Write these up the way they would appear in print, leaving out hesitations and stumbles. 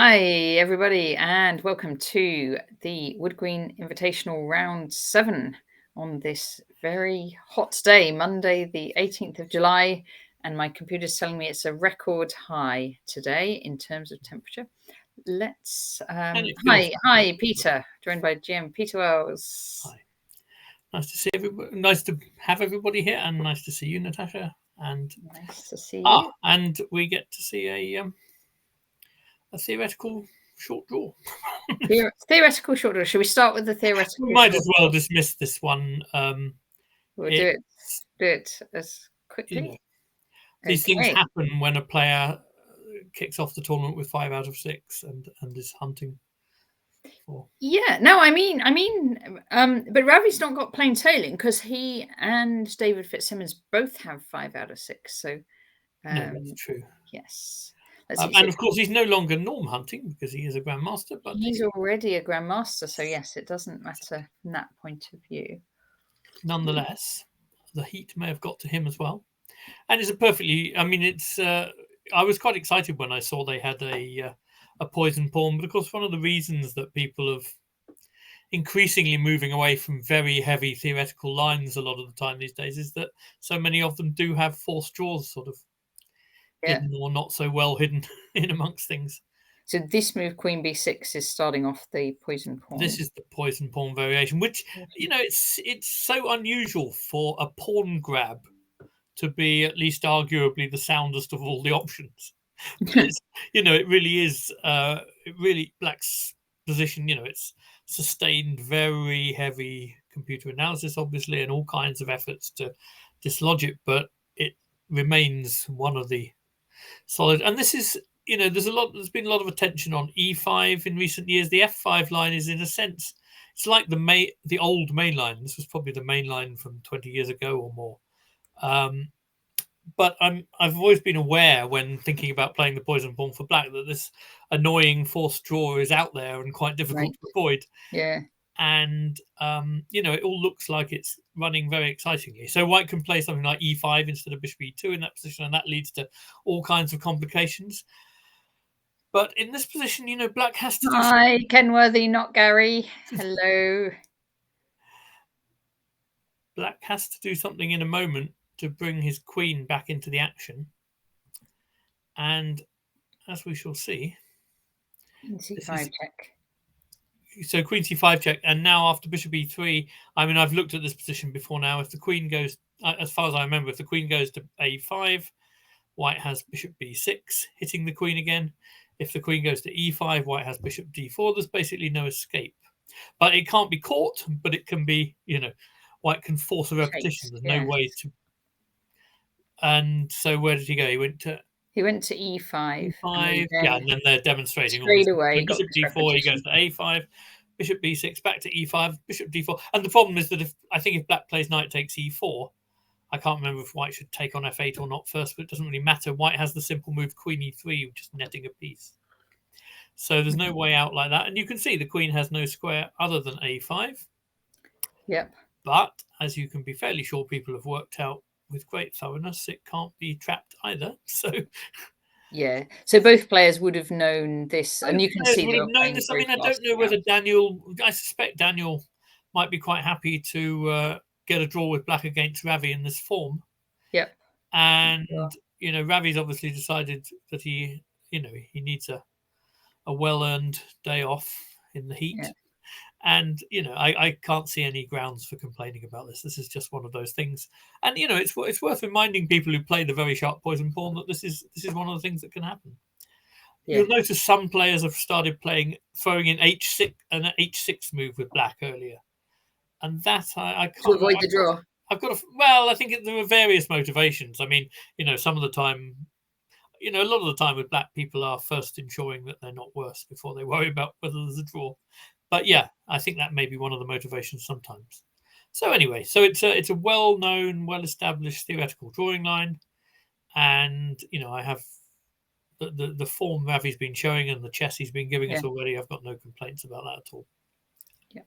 Hi, everybody, and welcome to the Wood Green Invitational Round 7 on this very hot day, Monday, the 18th of July. And my computer's telling me it's a record high today in terms of temperature. Let's. Hi, Peter, joined by Jim. Peter Wells. Hi. Nice to see everybody. Nice to have everybody here, and nice to see you, Natasha. And nice to see you. And we get to see a theoretical short draw. Theoretical short draw. Should we start with the theoretical? We might as well dismiss this one. We'll do it as quickly. These things happen when a player kicks off the tournament with 5 out of 6 and is hunting. Yeah, no, but Ravi's not got plain sailing because he and David Fitzsimmons both have 5 out of 6. So, no, that's true. Yes, and of course, he's no longer norm hunting because he is a grandmaster. But he's already a grandmaster, so yes, it doesn't matter from that point of view. Nonetheless, the heat may have got to him as well, and it's a perfectly. I mean, it's. I was quite excited when I saw they had a poison pawn, but of course, one of the reasons that people have increasingly moving away from very heavy theoretical lines a lot of the time these days is that so many of them do have forced draws sort of hidden or not so well hidden in amongst things. So this move, Queen B6, is starting off the poison pawn. This is the poison pawn variation, which, it's so unusual for a pawn grab to be at least arguably the soundest of all the options. It really is, Black's position, it's sustained very heavy computer analysis, obviously, and all kinds of efforts to dislodge it, but it remains one of the solid. And this is, there's been a lot of attention on E5 in recent years. The F5 line is, in a sense, it's like the old main line. This was probably the main line from 20 years ago or more. But I've always been aware when thinking about playing the poison pawn for Black that this annoying forced draw is out there and quite difficult to avoid. Yeah. And, it all looks like it's running very excitingly. So White can play something like E5 instead of Bishop E2 in that position, and that leads to all kinds of complications. But in this position, Black has to do Hi, Kenworthy, not Gary. Hello. Black has to do something in a moment to bring his queen back into the action. And as we shall see, C5 check. So Queen C5 check, and now after Bishop E3, I've looked at this position before now. If the Queen goes, as far as I remember, if the Queen goes to A5, White has Bishop B6, hitting the Queen again. If the Queen goes to E5, White has Bishop D4. There's basically no escape. But it can't be caught, but it can be, White can force a repetition. There's no way to. And so where did he go? He went to E5. E5, and then they're demonstrating straight away. Bishop D4, he goes to A5, Bishop B6, back to E5, Bishop D4. And the problem is that if Black plays knight takes E4, I can't remember if White should take on F8 or not first, but it doesn't really matter. White has the simple move Queen E3, just netting a piece. So there's no way out like that. And you can see the Queen has no square other than A5. Yep. But as you can be fairly sure people have worked out with great thoroughness, it can't be trapped either. So yeah, so both players would have known this, and you can see would have known this. I don't know whether Daniel. I suspect Daniel might be quite happy to get a draw with Black against Ravi in this form. Yep. And Ravi's obviously decided that he needs a well-earned day off in the heat. Yeah. And I can't see any grounds for complaining about this. This is just one of those things, and it's worth reminding people who play the very sharp poison pawn that this is one of the things that can happen. Yeah. You'll notice some players have started throwing in H6 an H6 move with Black earlier, and that I can't to avoid the draw. I think there are various motivations. Some of the time. A lot of the time with Black, people are first ensuring that they're not worse before they worry about whether there's a draw. But yeah, I think that may be one of the motivations sometimes. So anyway, it's a well-known, well-established theoretical drawing line, and I have the form Ravi's been showing and the chess he's been giving us already. I've got no complaints about that at all. Yeah,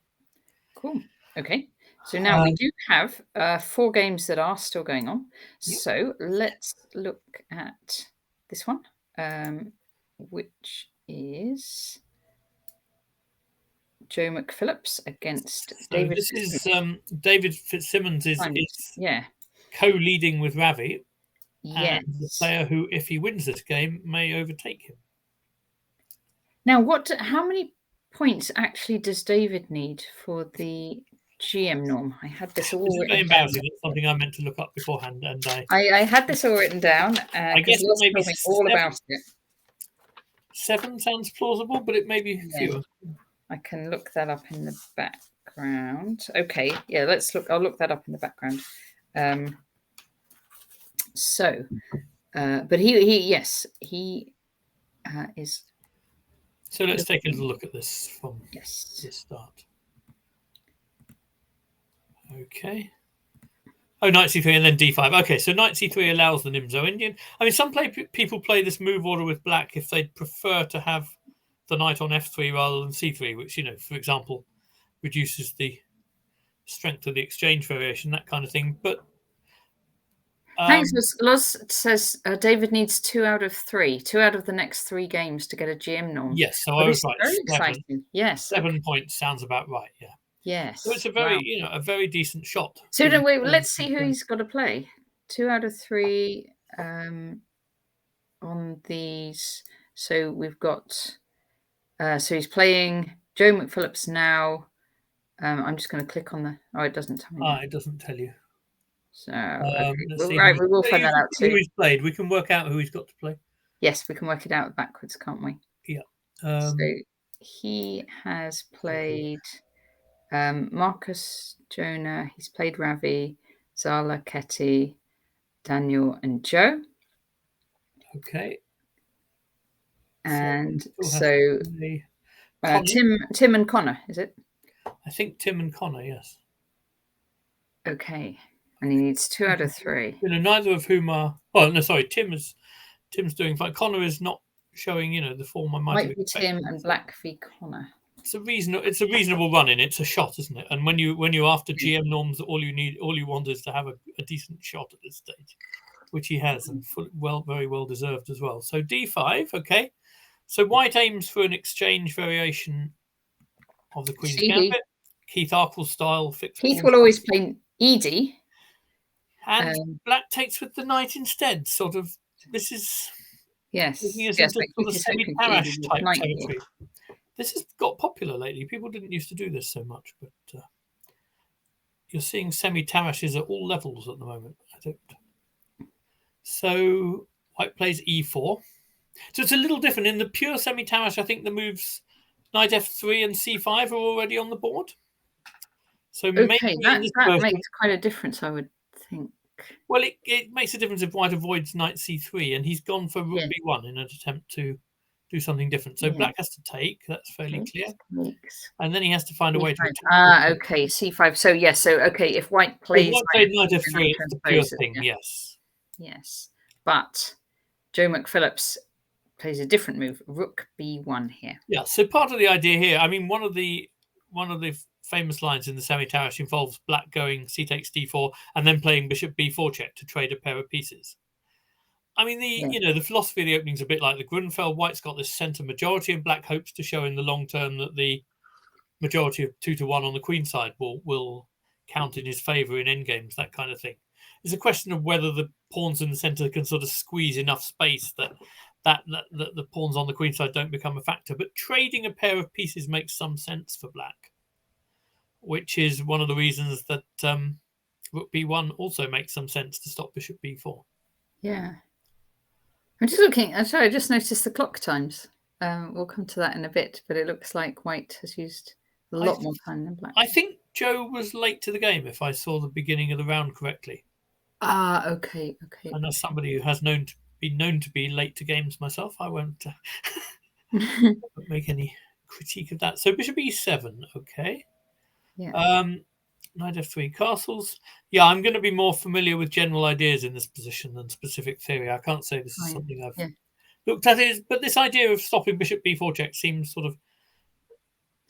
cool. Okay, so now we do have 4 games that are still going on. So let's look at this one, which is Joe McPhillips against So David this Fitzsimmons. is David Fitzsimmons is Yeah. co-leading with Ravi, Yes. and the player who, if he wins this game, may overtake him. Now, how many points actually does David need for the GM norm? I had this all This is very written down. embarrassing. It's something I meant to look up beforehand, and I had this all written down I guess because it Lots may be told me all about it. 7 sounds plausible, but it may be fewer. I can look that up in the background. Okay, yeah, let's look. I'll look that up in the background. But he is. So let's take a little look at this from Yes. the start. Okay. Oh, knight c3 and then d5. Okay, so knight c3 allows the Nimzo Indian. I mean, some people play this move order with black if they'd prefer to have the knight on f3 rather than c3, which, for example, reduces the strength of the exchange variation, that kind of thing. But Thanks. Loz says David needs 2 out of 3, 2 out of the next 3 games to get a GM norm. Yes, so I was right. Very exciting. Yes, 7 points sounds about right. Yeah. Yes. So it's a very, a very decent shot. So let's see who he's got to play. 2 out of 3 on these. So we've got. So he's playing Joe McPhillips now. I'm just going to click on the. Oh, it doesn't tell me. It doesn't tell you. So let's see. Right, we will find that out too. Who he's played. We can work out who he's got to play. Yes, we can work it out backwards, can't we? Yeah. So he has played Marcus Jonah. He's played Ravi, Zala, Ketty, Daniel, and Joe. Okay. And so Tim and Connor, is it? I think Tim and Connor, yes. Okay. And he needs 2 out of 3. Neither of whom are. Well, no, sorry. Tim's doing fine. Connor is not showing, the form I might have expected. Tim and Black v Connor. It's a reasonable run in. It's a shot, isn't it? And when you're after GM norms, all you want is to have a decent shot at this stage, which he has, and very well deserved as well. So d5, okay. So white aims for an exchange variation of the Queen's Gambit. Keith Arkle style. Keith will always play ED. And black takes with the knight instead. Sort of. This is taking us into sort of semi-Tarash type territory. This has got popular lately. People didn't used to do this so much, but you're seeing semi-Tarashes at all levels at the moment. I think. So white plays e4. So it's a little different. In the pure semi-Tarash, I think the moves knight f3 and c5 are already on the board. So maybe that makes quite a difference, I would think. Well, it makes a difference if white avoids knight c3, and he's gone for rook b1 in an attempt to do something different. So black has to take. That's fairly clear. And then he has to find a way to attack. Okay, c5. So if white plays knight f3, it's the pure thing. Yes, but Joe McPhillips plays a different move, rook b1 here. Yeah. So part of the idea here, I mean, one of the famous lines in the semi-Tarash involves black going c takes d4 and then playing bishop b4 check to trade a pair of pieces. I mean, the philosophy of the opening is a bit like the Grunfeld. White's got this centre majority, and black hopes to show in the long term that the majority of 2-1 on the queen side will count in his favour in endgames, that kind of thing. It's a question of whether the pawns in the centre can sort of squeeze enough space that the pawns on the queen side don't become a factor. But trading a pair of pieces makes some sense for black, which is one of the reasons that rook b1 also makes some sense to stop bishop b4. Yeah. I'm just looking. Sorry, I just noticed the clock times. We'll come to that in a bit, but it looks like white has used a lot more time than black. I think Joe was late to the game, if I saw the beginning of the round correctly. Okay. And as somebody who has been known to be late to games myself, I won't make any critique of that. So bishop e7, okay. Yeah. Knight f3 castles. Yeah, I'm going to be more familiar with general ideas in this position than specific theory. I can't say this is something I've looked at, but this idea of stopping bishop b4 check seems sort of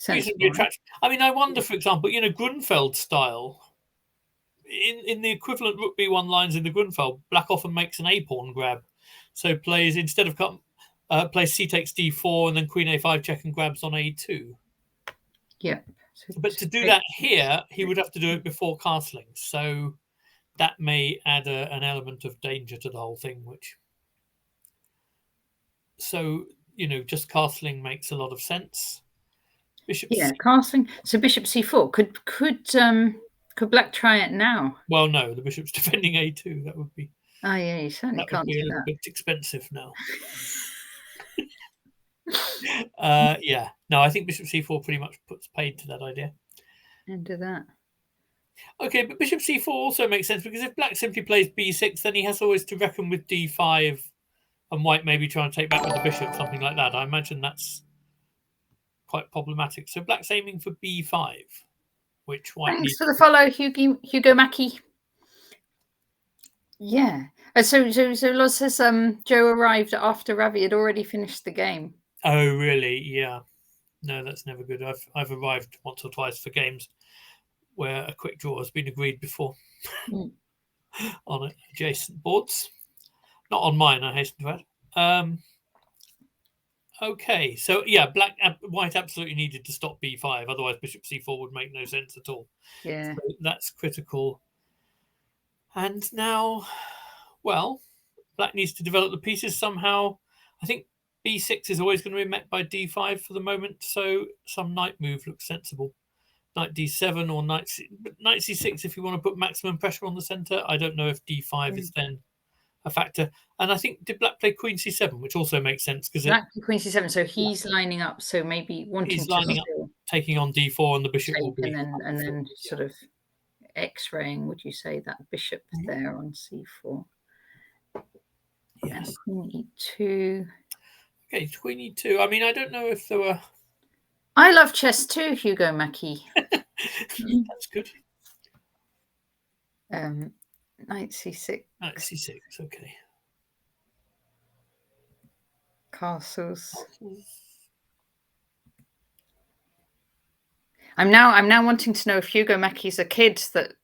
reasonably attractive. I mean, I wonder, for example, Grunfeld style, in the equivalent rook b1 lines in the Grunfeld, black often makes an a pawn grab. So plays, instead of plays c takes d4, and then queen a5 check and grabs on a2. Yep. But to do that here, he would have to do it before castling. So that may add an element of danger to the whole thing, which... So, just castling makes a lot of sense. Bishop castling. So bishop c4. Could black try it now? Well, no, the bishop's defending a2. That would be... Oh, yeah, you certainly can't do that. A little bit expensive now. Yeah. No, I think bishop c4 pretty much puts paid to that idea. And do that. Okay, but bishop c4 also makes sense, because if black simply plays b6, then he has always to reckon with d5, and white maybe trying to take back with the bishop, something like that. I imagine that's quite problematic. So black's aiming for b5, which white... Thanks for the follow, Hugo Mackie. Yeah. So Loz says Joe arrived after Ravi had already finished the game. Oh, really? Yeah. No, that's never good. I've arrived once or twice for games where a quick draw has been agreed before on adjacent boards. Not on mine, I hasten to add. Okay, so yeah, white absolutely needed to stop b5, otherwise bishop c4 would make no sense at all. Yeah. So that's critical. And now, well, black needs to develop the pieces somehow. I think b6 is always going to be met by d5 for the moment, so some knight move looks sensible. Knight d7 or knight c6 if you want to put maximum pressure on the center. I don't know if d5 is then a factor. And I think, did black play queen c7, which also makes sense, because black queen c7, so he's lining up, so maybe wanting he's lining up, taking on d4, and the bishop will be... And then sort of x-raying, would you say, that bishop there on c4. Yes. And queen e2. Okay, queen e2. I mean, I don't know if there were... I love chess too, Hugo Mackie. That's good. Knight c6. Knight c6, okay. Castles. I'm now wanting to know if Hugo Mackie's a kid that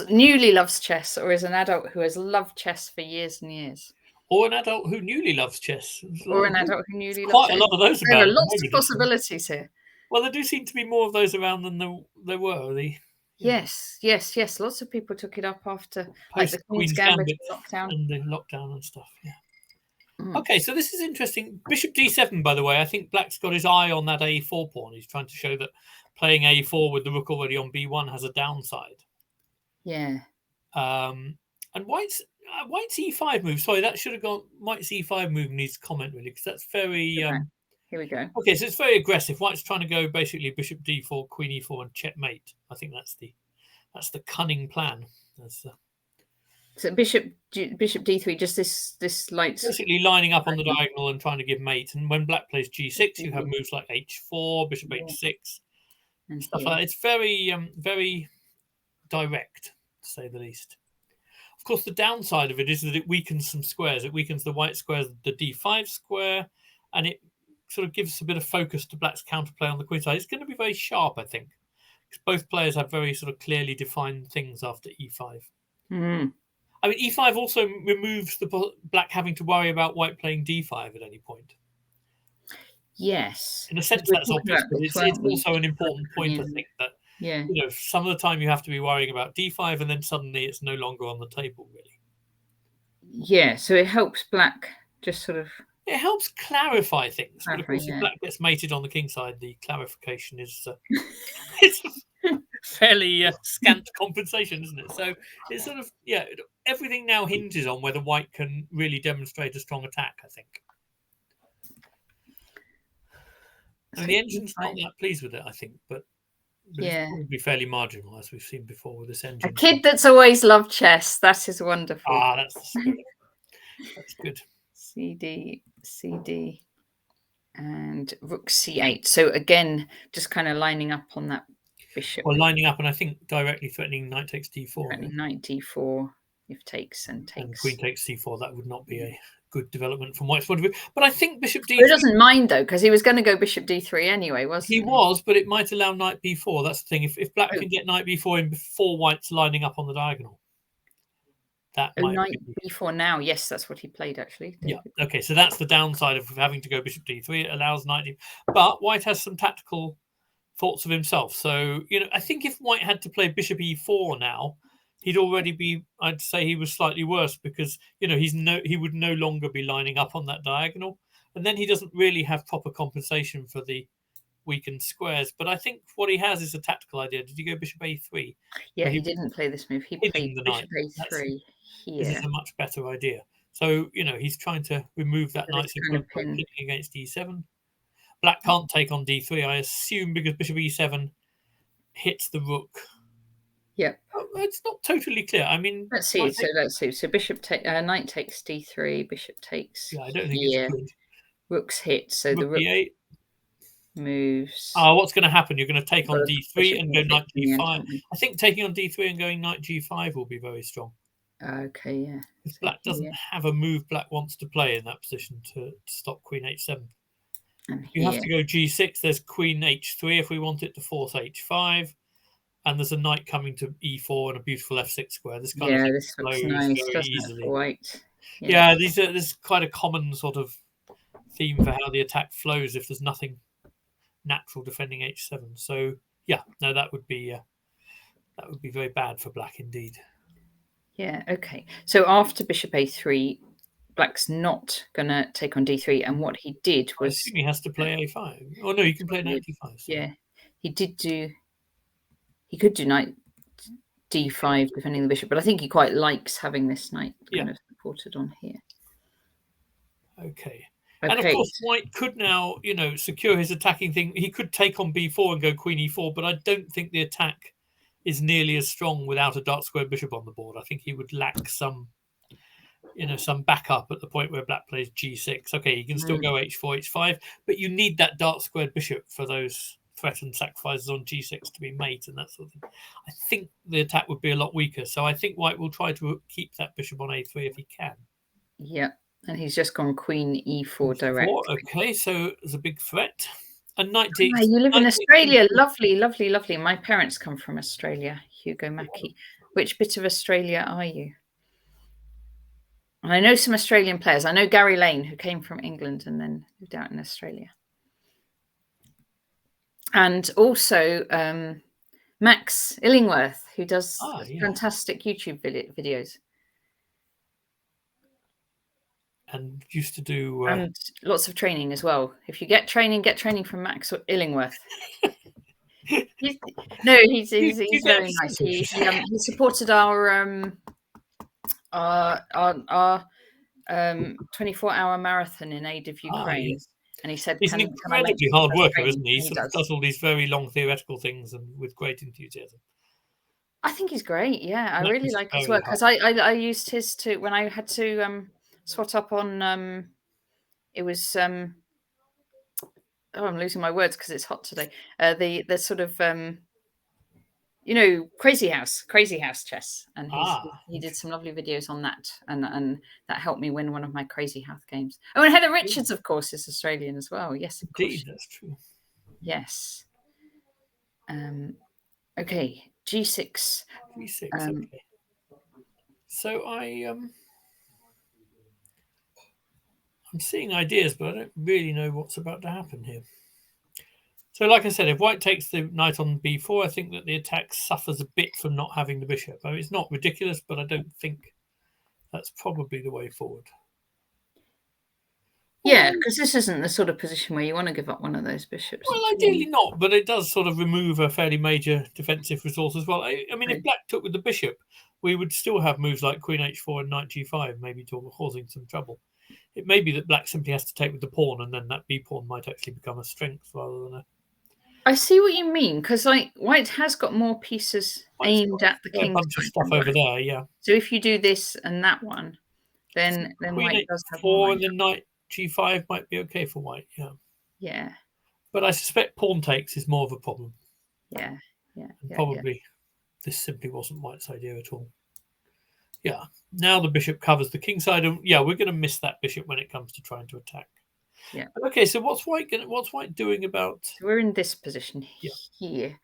newly loves chess, or is an adult who has loved chess for years and years. Or an adult who newly loves chess. Or an adult who newly loves quite chess. a lot of those There about. are lots of possibilities here. Well, there do seem to be more of those around than there were. Yes. Lots of people took it up after like the Queen's Gambit lockdown. And the lockdown and stuff, yeah. Okay, so this is interesting. Bishop d7, by the way, I think black's got his eye on that a4 pawn. He's trying to show that playing a4 with the rook already on b1 has a downside. Yeah. And white's e5 move. Sorry, that should have gone. White's e5 move needs comment, really, because that's very... Here we go. Okay, so it's very aggressive. White's trying to go basically bishop d4, queen e4, and checkmate. I think that's the cunning plan. So bishop d3, just this light... Basically lining up on the diagonal and trying to give mate. And when black plays g6, you have moves like h4, bishop h6, and stuff like that. It's very, very direct, to say the least. Of course, the downside of it is that it weakens some squares. It weakens the white square, the d5 square, and it sort of gives a bit of focus to black's counterplay on the queen side. It's going to be very sharp, I think, because both players have very sort of clearly defined things after e5. I mean, e5 also removes the black having to worry about white playing d5 at any point. Yes. In a sense, that's obvious, but it's also an important point, I think, that some of the time you have to be worrying about d5, and then suddenly it's no longer on the table, really. Yeah, so it helps black just sort of... It helps clarify things. But of course, if black gets mated on the king side, the clarification is it's fairly scant compensation, isn't it? So it's sort of, everything now hinges on whether white can really demonstrate a strong attack, I think. And the engine's not that pleased with it, I think, but it's probably fairly marginal, as we've seen before with this engine. A kid that's always loved chess. That is wonderful. Ah, that's the spirit. That's good. CD, and rook c8. So again, just kind of lining up on that bishop. Well, lining up, and I think directly threatening knight takes d4. Threatening knight d4 if takes and takes. And queen takes c4. That would not be a good development from white's point of view. But I think bishop d3... He doesn't mind, though, because he was going to go bishop d3 anyway, wasn't he? He was, but it might allow knight b4. That's the thing. If black can get knight b4 in before white's lining up on the diagonal. That Oh, might knight be. b4 now. Yes, that's what he played, actually, Yeah. David. Okay, so that's the downside of having to go bishop d3. It allows knight d. But white has some tactical thoughts of himself. So, I think if white had to play bishop e4 now, he'd already be, I'd say he was slightly worse because, he would no longer be lining up on that diagonal. And then he doesn't really have proper compensation for the weakened squares. But I think what he has is a tactical idea. Did he go bishop a3? Yeah, he didn't play this move. He played Hitting the knight. bishop a3 This is here. a much better idea. So, he's trying to remove that So knight this so kind of by pin. hitting against d7. Black can't take on d3, I assume, because bishop e7 hits the rook. Yep. It's not totally clear. I mean, Let's see. So let's see. So knight takes d3. Bishop takes yeah, I don't think it's here. good. Rook's hit. So Rook the rook d8. moves. What's going to happen? You're going to take on d3 and go knight g5. End, I think taking on d3 and going knight g5 will be very strong. Okay, yeah. Because black doesn't have a move black wants to play in that position to stop queen h7. And you have to go g6. There's queen h3 if we want it to force h5. And there's a knight coming to e4 and a beautiful f6 square. This kind of thing this looks flows nice, very easily. For white. Yeah, this is quite a common sort of theme for how the attack flows if there's nothing natural defending h7. So yeah, no, that would be very bad for black indeed. Yeah, okay. So after bishop a3, black's not going to take on d3, and what he did was... I assume he has to play a5. Oh, no, you can play knight d5. So. Yeah, he could do knight d5 defending the bishop, but I think he quite likes having this knight kind of supported on here. Okay. And of course, white could now, secure his attacking thing. He could take on b4 and go queen e4, but I don't think the attack is nearly as strong without a dark square bishop on the board. I think he would lack some backup at the point where black plays g6. Okay, he can still go h4, h5, but you need that dark squared bishop for those threatened sacrifices on g6 to be mate and that sort of thing. I think the attack would be a lot weaker, so I think white will try to keep that bishop on a3 if he can. Yeah, and he's just gone queen e4 direct. Okay, so there's a big threat. And knight d. You live in Australia. Lovely, lovely, lovely. My parents come from Australia, Hugo Mackey. Which bit of Australia are you? And I know some Australian players. I know Gary Lane, who came from England and then lived out in Australia. And also Max Illingworth, who does fantastic YouTube videos. And used to do... and lots of training as well. If you get training from Max Illingworth. he's very nice. He supported our 24-hour marathon in aid of Ukraine. Yes. And he said he's an incredibly hard worker, isn't he? He does all these very long theoretical things and with great enthusiasm. I think he's great. Yeah, I really like his work because I used his to when I had to swat up on it was I'm losing my words because it's hot today. The sort of Crazy House chess, and he did some lovely videos on that, and that helped me win one of my Crazy House games. Oh, and Heather Richards, of course, is Australian as well. Yes, of course. Indeed, that's true. Yes. Okay, g6. g6. Okay. So I'm seeing ideas, but I don't really know what's about to happen here. So, like I said, if white takes the knight on b4, I think that the attack suffers a bit from not having the bishop. I mean, it's not ridiculous, but I don't think that's probably the way forward. Yeah, because this isn't the sort of position where you want to give up one of those bishops. Well, ideally not, but it does sort of remove a fairly major defensive resource as well. I mean, if black took with the bishop, we would still have moves like queen h4 and knight g5, maybe causing some trouble. It may be that black simply has to take with the pawn, and then that b pawn might actually become a strength rather than a... I see what you mean, because white has got more pieces aimed at the king. A bunch of stuff over there, yeah. So if you do this and that one, then white does have more. And then knight g5 might be okay for white, yeah. Yeah. But I suspect pawn takes is more of a problem. Yeah. Probably this simply wasn't white's idea at all. Yeah. Now the bishop covers the king side, and yeah, we're going to miss that bishop when it comes to trying to attack. Yeah. Okay, so what's white doing about? So we're in this position here.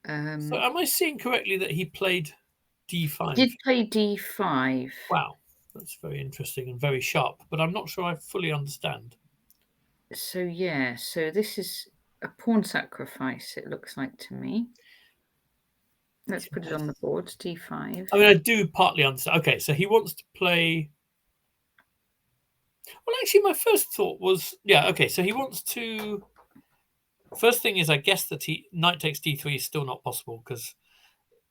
So am I seeing correctly that he played d5. Did play d5. Wow, that's very interesting and very sharp, but I'm not sure I fully understand. So yeah, so this is a pawn sacrifice, it looks like to me. Let's put it on the board, d5. I mean, I do partly understand. Okay, so he wants to play. Well, actually, my first thought was, yeah, okay, so he wants to. First thing is, I guess that knight takes d3 is still not possible because,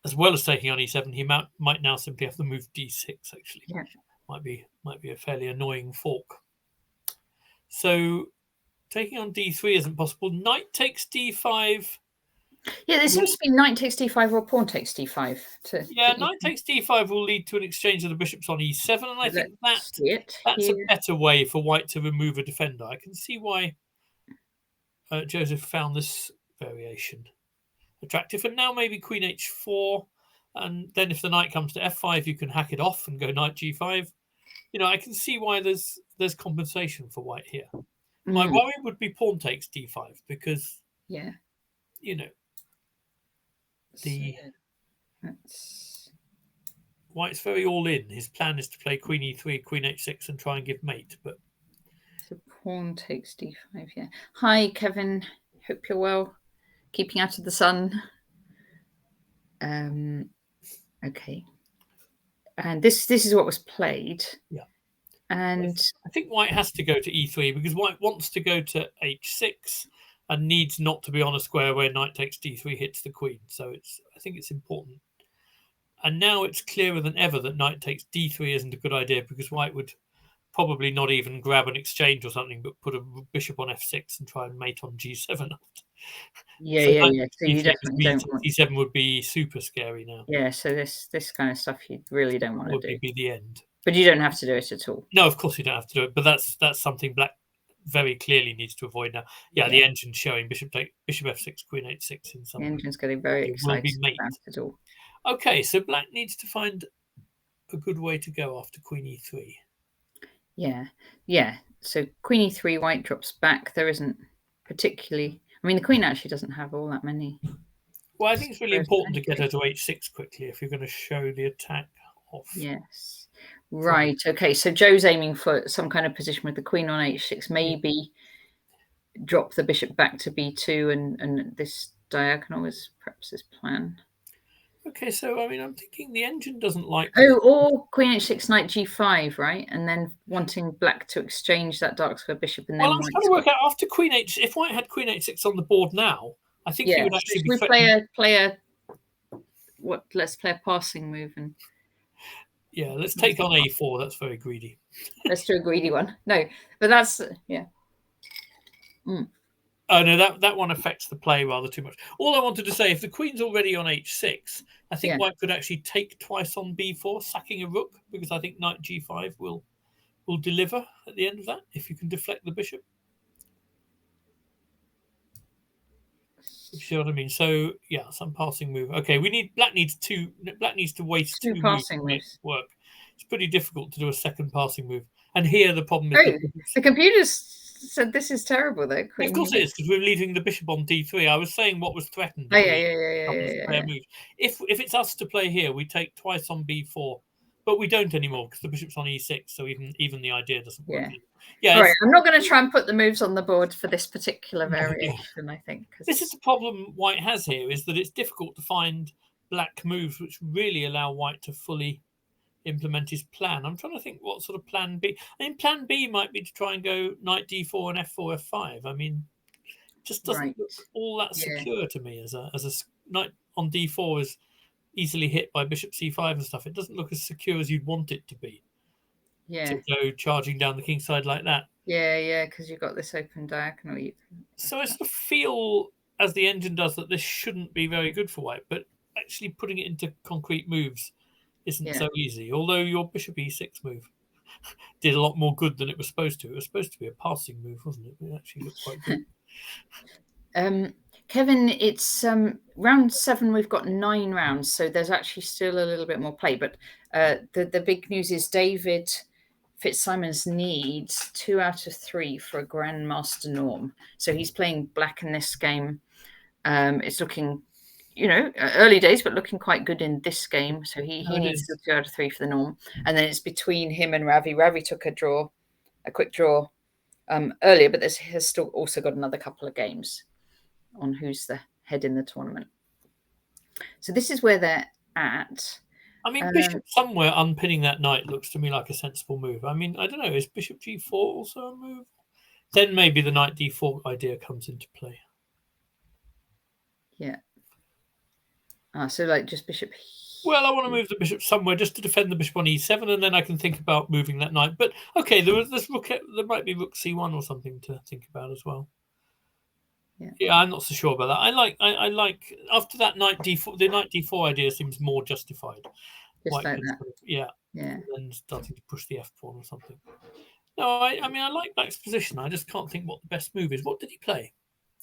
as well as taking on e7, he might now simply have to move d6. Actually, Yeah. might be a fairly annoying fork. So taking on d3 isn't possible. Knight takes d5. Yeah, there seems to be knight takes d5 or pawn takes d5. Knight takes d5 will lead to an exchange of the bishops on e7, and I think that's a better way for white to remove a defender. I can see why Joseph found this variation attractive. And now maybe queen h4, and then if the knight comes to f5, you can hack it off and go knight g5. I can see why there's compensation for white here. My worry would be pawn takes d5 because white's very all in. His plan is to play queen e3, queen h6, and try and give mate. But so pawn takes d5. Yeah. Hi, Kevin. Hope you're well. Keeping out of the sun. Okay. And this is what was played. Yeah. And I think white has to go to e3 because white wants to go to h6 and needs not to be on a square where knight takes d3 hits the queen. So I think it's important. And now it's clearer than ever that knight takes d3 isn't a good idea because white would probably not even grab an exchange or something, but put a bishop on f6 and try and mate on g7. Yeah. So you definitely don't want e7 would be super scary now. Yeah, so this kind of stuff you really don't want to do. Would be the end. But you don't have to do it at all. No, of course you don't have to do it. But that's something black very clearly needs to avoid now. Yeah, the engine's showing bishop f6, queen h6 in some. The engine's getting very excited about it all. Okay, so black needs to find a good way to go after queen e3. Yeah. So queen e3, white drops back. There isn't particularly. I mean, the queen actually doesn't have all that many. Well, I think it's really important to get her to h6 quickly if you're going to show the attack off. Yes. Right. Okay. So Joe's aiming for some kind of position with the queen on h6. Maybe drop the bishop back to b2, and this diagonal is perhaps his plan. Okay, so I mean, I'm thinking the engine doesn't like. Or queen h6, knight g5, right? And then wanting black to exchange that dark square bishop, and then. Well, I'm trying to work out after queen h. If white had queen h6 on the board now, I think he would actually be. Let's play a passing move and. Yeah, let's take on a4. That's very greedy. Let's do a greedy one. No, but that's Oh no, that one affects the play rather too much. All I wanted to say, if the queen's already on h6, I think white could actually take twice on b4, sacking a rook, because I think knight g5 will deliver at the end of that if you can deflect the bishop. You see what I mean? So yeah, some passing move. Okay, black needs to waste two passing moves to work. It's pretty difficult to do a second passing move. And here the problem is the computers said this is terrible though. Of course it is, because we're leaving the bishop on d3. I was saying what was threatened. Move. If it's us to play here, we take twice on b4, but we don't anymore because the bishop's on e6. So even the idea doesn't work. All right, I'm not going to try and put the moves on the board for this particular variation. I think this is the problem white has here, is that it's difficult to find black moves which really allow white to fully implement his plan. I'm trying to think what sort of plan B. I mean, plan B might be to try and go knight d4 and f4, f5. I mean, just doesn't look all that secure to me as a knight on d4 is easily hit by bishop c5 and stuff. It doesn't look as secure as you'd want it to be. To go charging down the king side like that. Yeah, because you've got this open diagonal. So I sort of feel, as the engine does, that this shouldn't be very good for white, but actually putting it into concrete moves isn't so easy. Although your bishop e6 move did a lot more good than it was supposed to. It was supposed to be a passing move, wasn't it? It actually looked quite good. Kevin, it's round 7. We've got 9 rounds, so there's actually still a little bit more play. But the big news is David Fitzsimons needs 2 out of 3 for a Grandmaster norm. So he's playing black in this game. It's looking, early days, but looking quite good in this game. So he No, it needs is. 2 out of 3 for the norm. And then it's between him and Ravi. Ravi took a quick draw earlier, but has still also got another couple of games on who's the head in the tournament. So this is where they're at. I mean, bishop somewhere unpinning that knight looks to me like a sensible move. I mean, I don't know, is bishop g4 also a move? Then maybe the knight d4 idea comes into play. Yeah. So like just bishop. Well, I want to move the bishop somewhere just to defend the bishop on e7, and then I can think about moving that knight. But okay, there's rook. There might be rook c1 or something to think about as well. Yeah, I'm not so sure about that. I like after that knight d4. The knight d4 idea seems more justified. Just like that. Yeah. And starting to push the f pawn or something. No, I mean I like Black's position. I just can't think what the best move is. What did he play?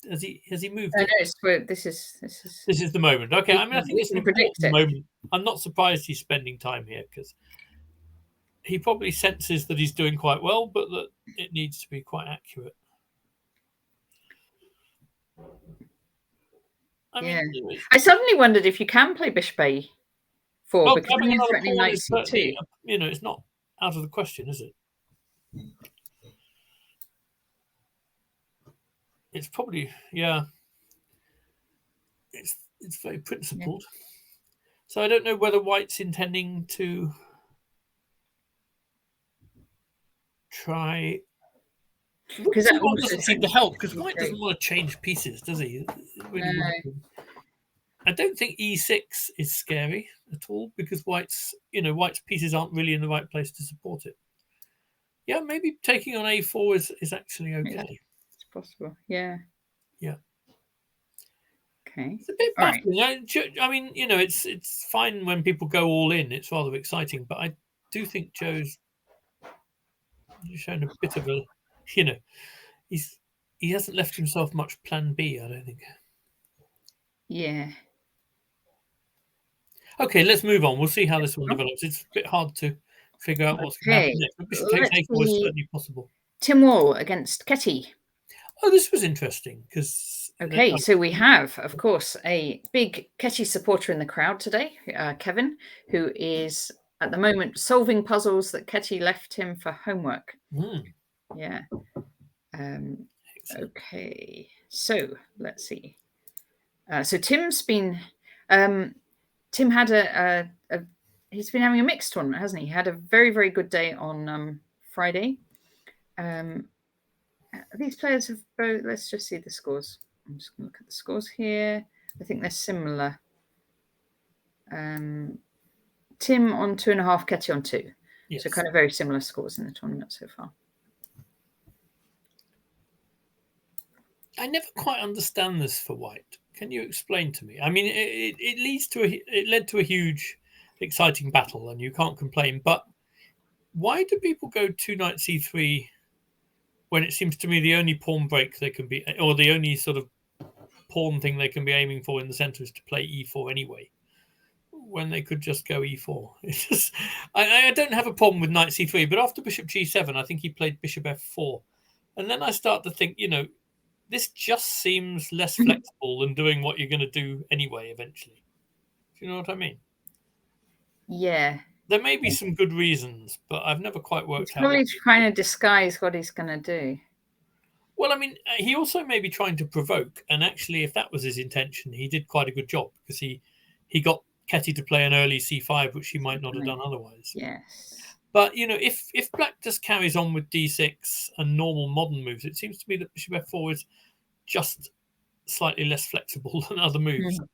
Has he moved? I know this is the moment. Okay, I mean I think it's an important moment. I'm not surprised he's spending time here because he probably senses that he's doing quite well, but that it needs to be quite accurate. I mean, I suddenly wondered if you can play bishop a4 well, because having another pawn is certainly, it's not out of the question, is it? It's probably, yeah. It's very principled. Yeah. So I don't know whether White's intending to try. Because that doesn't seem to help. Because White doesn't want to change pieces, does he? Really I don't think e6 is scary at all because White's pieces aren't really in the right place to support it. Yeah, maybe taking on a4 is actually okay. It's possible. Yeah. Yeah. Okay. It's a bit baffling. Right. I mean, it's fine when people go all in. It's rather exciting, but I do think Joe's shown a bit of a, he hasn't left himself much plan B, I don't think. Yeah. Okay, let's move on. We'll see how this one develops. It's a bit hard to figure out what's going to happen next. But bishop takes a4 is certainly possible. Tim Wall against Ketty. Oh, this was interesting because. Okay, so we have, of course, a big Ketty supporter in the crowd today, Kevin, who is at the moment solving puzzles that Ketty left him for homework. Yeah. Okay, so let's see. So Tim's been, Tim had he's been having a mixed tournament, hasn't he? He had a very, very good day on Friday. These players have both, let's just see the scores. I'm just going to look at the scores here. I think they're similar. Tim on 2.5, Ketty on 2. Yes. So kind of very similar scores in the tournament so far. I never quite understand this for White. Can you explain to me? I mean, it led to a huge, exciting battle, and you can't complain. But why do people go 2 knight c3 when it seems to me the only pawn break they can be, or the only sort of pawn thing they can be aiming for in the center is to play e4 anyway, when they could just go e4? It's just, I don't have a problem with knight c3, but after bishop g7, I think he played bishop f4, and then I start to think, this just seems less flexible than doing what you're going to do anyway eventually. Do you know what I mean? Yeah. There may be some good reasons, but I've never quite worked out. Probably trying to disguise what he's going to do. Well, I mean, he also may be trying to provoke, and actually, if that was his intention, he did quite a good job because he got Ketty to play an early c5, which she might not have done otherwise. Yes. But, if Black just carries on with d6 and normal modern moves, it seems to me that bishop f4 is just slightly less flexible than other moves. Mm-hmm.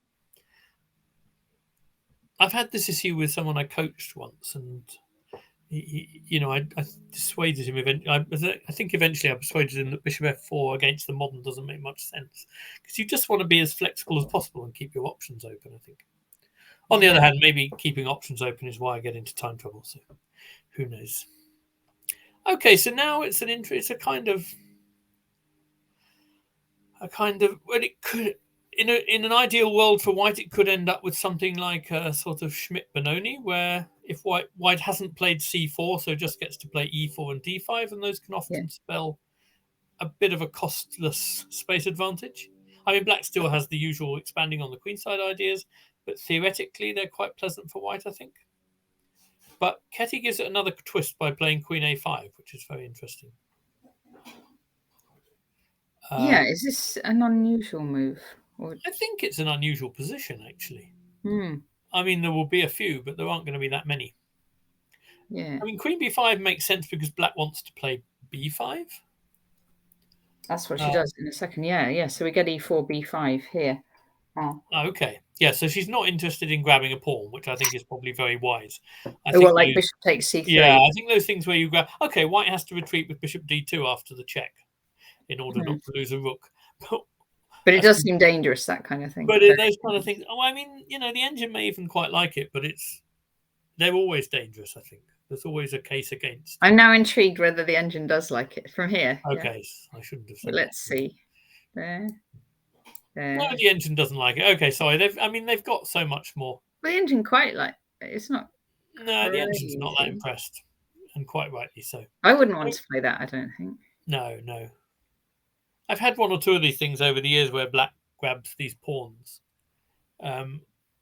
I've had this issue with someone I coached once, and I dissuaded him. I think eventually I persuaded him that bishop f4 against the modern doesn't make much sense because you just want to be as flexible as possible and keep your options open, I think. On the other hand, maybe keeping options open is why I get into time trouble. So who knows? Okay, so now it's a kind of well, it could, in an ideal world for White, it could end up with something like a sort of Schmidt-Benoni, where if White hasn't played c4, so just gets to play e4 and d5, and those can often spell a bit of a costless space advantage. I mean, black still has the usual expanding on the queenside ideas, but theoretically they're quite pleasant for white, I think. But Ketty gives it another twist by playing queen a5, which is very interesting. Yeah, is this an unusual move? Or... I think it's an unusual position, actually. Hmm. I mean, there will be a few, but there aren't going to be that many. Yeah, I mean, queen b5 makes sense because black wants to play b5. that's what she does in a second. Yeah, yeah. So we get e4, b5 here. Oh, Okay. Yeah, so she's not interested in grabbing a pawn, which I think is probably very wise. I oh think well, like bishop takes c3. yeah, I think those things where you grab. Okay, white has to retreat with bishop d2 after the check in order not to lose a rook. But it does seem dangerous, that kind of thing. But those kind of things. Oh, I mean, the engine may even quite like it, but they're always dangerous. I think there's always a case against. I'm now intrigued whether the engine does like it from here. Okay, yeah. I shouldn't have said. Well, let's see. There. No, the engine doesn't like it. Okay, sorry. They've got so much more. The engine quite like it's not. No, the engine's not that impressed, and quite rightly so. I wouldn't want to play that. I don't think. No. I've had one or two of these things over the years where black grabs these pawns. I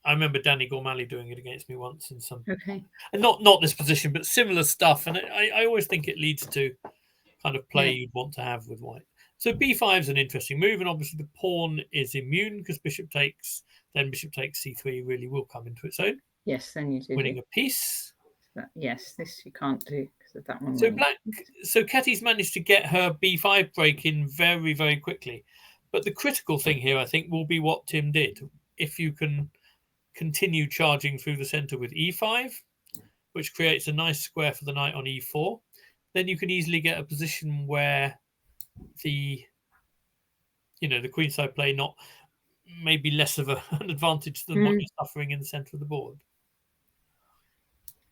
remember Danny Gormally doing it against me once in some. Okay. And not this position, but similar stuff. And I always think it leads to kind of play you'd want to have with white. So b5 is an interesting move, and obviously the pawn is immune because bishop takes c3 really will come into its own. Yes, then you do. Winning a piece. Yes, this you can't do because of that one. So Ketty's managed to get her b5 break in very, very quickly. But the critical thing here, I think, will be what Tim did. If you can continue charging through the center with e5, which creates a nice square for the knight on e4, then you can easily get a position where the queenside play not maybe less of an advantage than what you're suffering in the center of the board.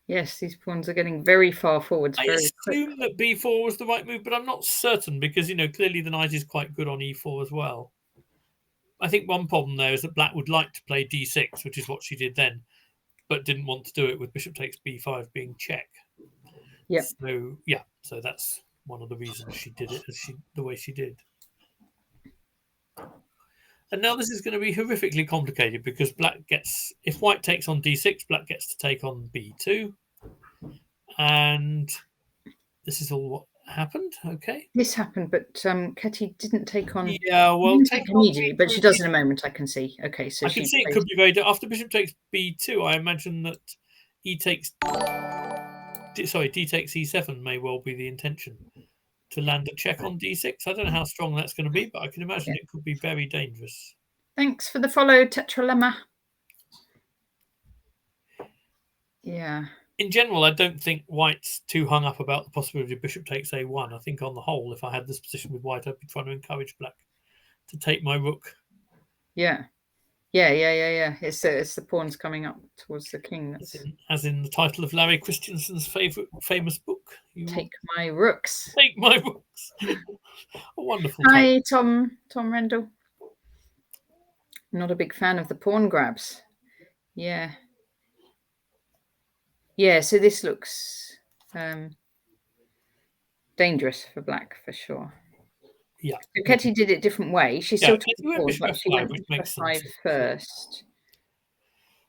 Yes, these pawns are getting very far forwards. I assume that b4 was the right move, but I'm not certain because clearly the knight is quite good on e4 as well. I think one problem there is that black would like to play d6, which is what she did then, but didn't want to do it with bishop takes b5 being check. Yeah. So that's one of the reasons she did it the way she did. And now this is going to be horrifically complicated because if white takes on d6, black gets to take on b2. And this is all what happened. Okay. This happened, but Ketty didn't take on. Yeah, well, take immediately, but she does in a moment. I can see. Okay, so I can see it could be very. After bishop takes b2, I imagine that d takes e7 may well be the intention to land a check on d6. I don't know how strong that's going to be, but I can imagine it could be very dangerous. Thanks for the follow, Tetralemma. Yeah. In general, I don't think white's too hung up about the possibility of bishop takes a1. I think on the whole, if I had this position with white, I'd be trying to encourage black to take my rook. Yeah. It's the pawns coming up towards the king. As in the title of Larry Christensen's famous book. Take my rooks. Take my rooks. A wonderful Hi, title. Tom Rendell. Not a big fan of the pawn grabs. Yeah. Yeah, so this looks dangerous for black for sure. Yeah. So Ketty did it a different way. She still took the pawn, but she went to f5 first.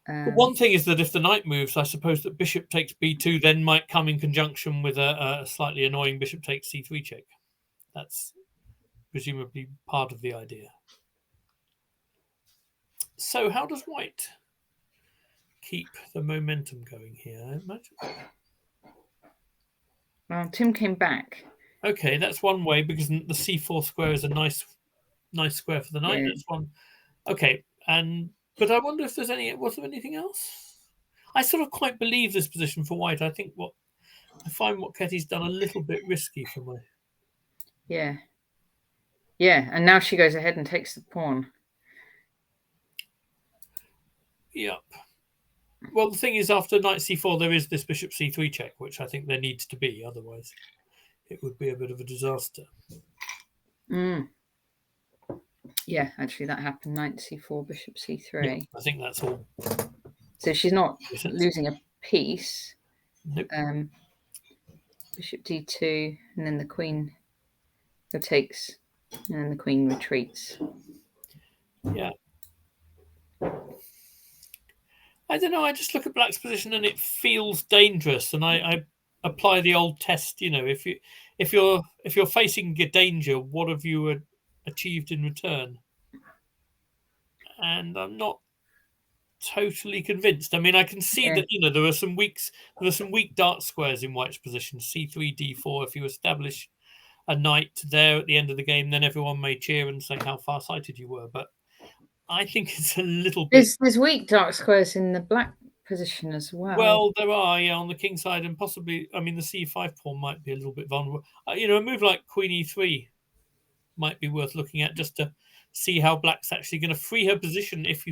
But one thing is that if the knight moves, I suppose that bishop takes b2 then might come in conjunction with a slightly annoying bishop takes c3 check. That's presumably part of the idea. So how does white keep the momentum going here, I imagine? Well, Tim came back. Okay, that's one way because the c4 square is a nice square for the knight. Yeah. That's one. Okay, but I wonder if was there anything else? I sort of quite believe this position for white. I find what Ketty's done a little bit risky for me. Yeah. Yeah, and now she goes ahead and takes the pawn. Yep. Well, the thing is, after knight c4, there is this bishop c3 check, which I think there needs to be. Otherwise, it would be a bit of a disaster. Yeah, actually, that happened. Knight c4, bishop c3. Yeah, I think that's all. So she's not losing a piece. Nope. Bishop d2, and then the queen takes, and then the queen retreats. Yeah. I don't know. I just look at black's position and it feels dangerous, and I apply the old test. If you're facing a danger, what have you achieved in return? And I'm not totally convinced. I mean, I can see Yeah. that there are some weak dark squares in white's position. C3, D4. If you establish a knight there at the end of the game, then everyone may cheer and say how far-sighted you were. But I think it's a little bit. There's weak dark squares in the black position as well. Well, there are, yeah, on the king side, and possibly, I mean, the c5 pawn might be a little bit vulnerable. A move like queen e3 might be worth looking at just to see how black's actually going to free her position. If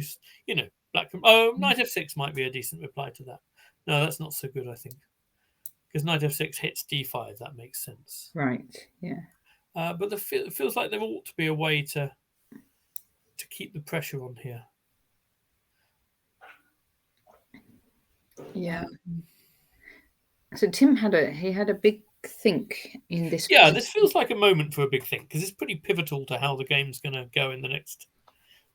black. Oh, knight f6 might be a decent reply to that. No, that's not so good, I think, because knight f6 hits d5. That makes sense. Right. Yeah. But it feels like there ought to be a way to keep the pressure on here. Yeah. So Tim had a big think in this. Yeah, this feels like a moment for a big thing because it's pretty pivotal to how the game's going to go in the next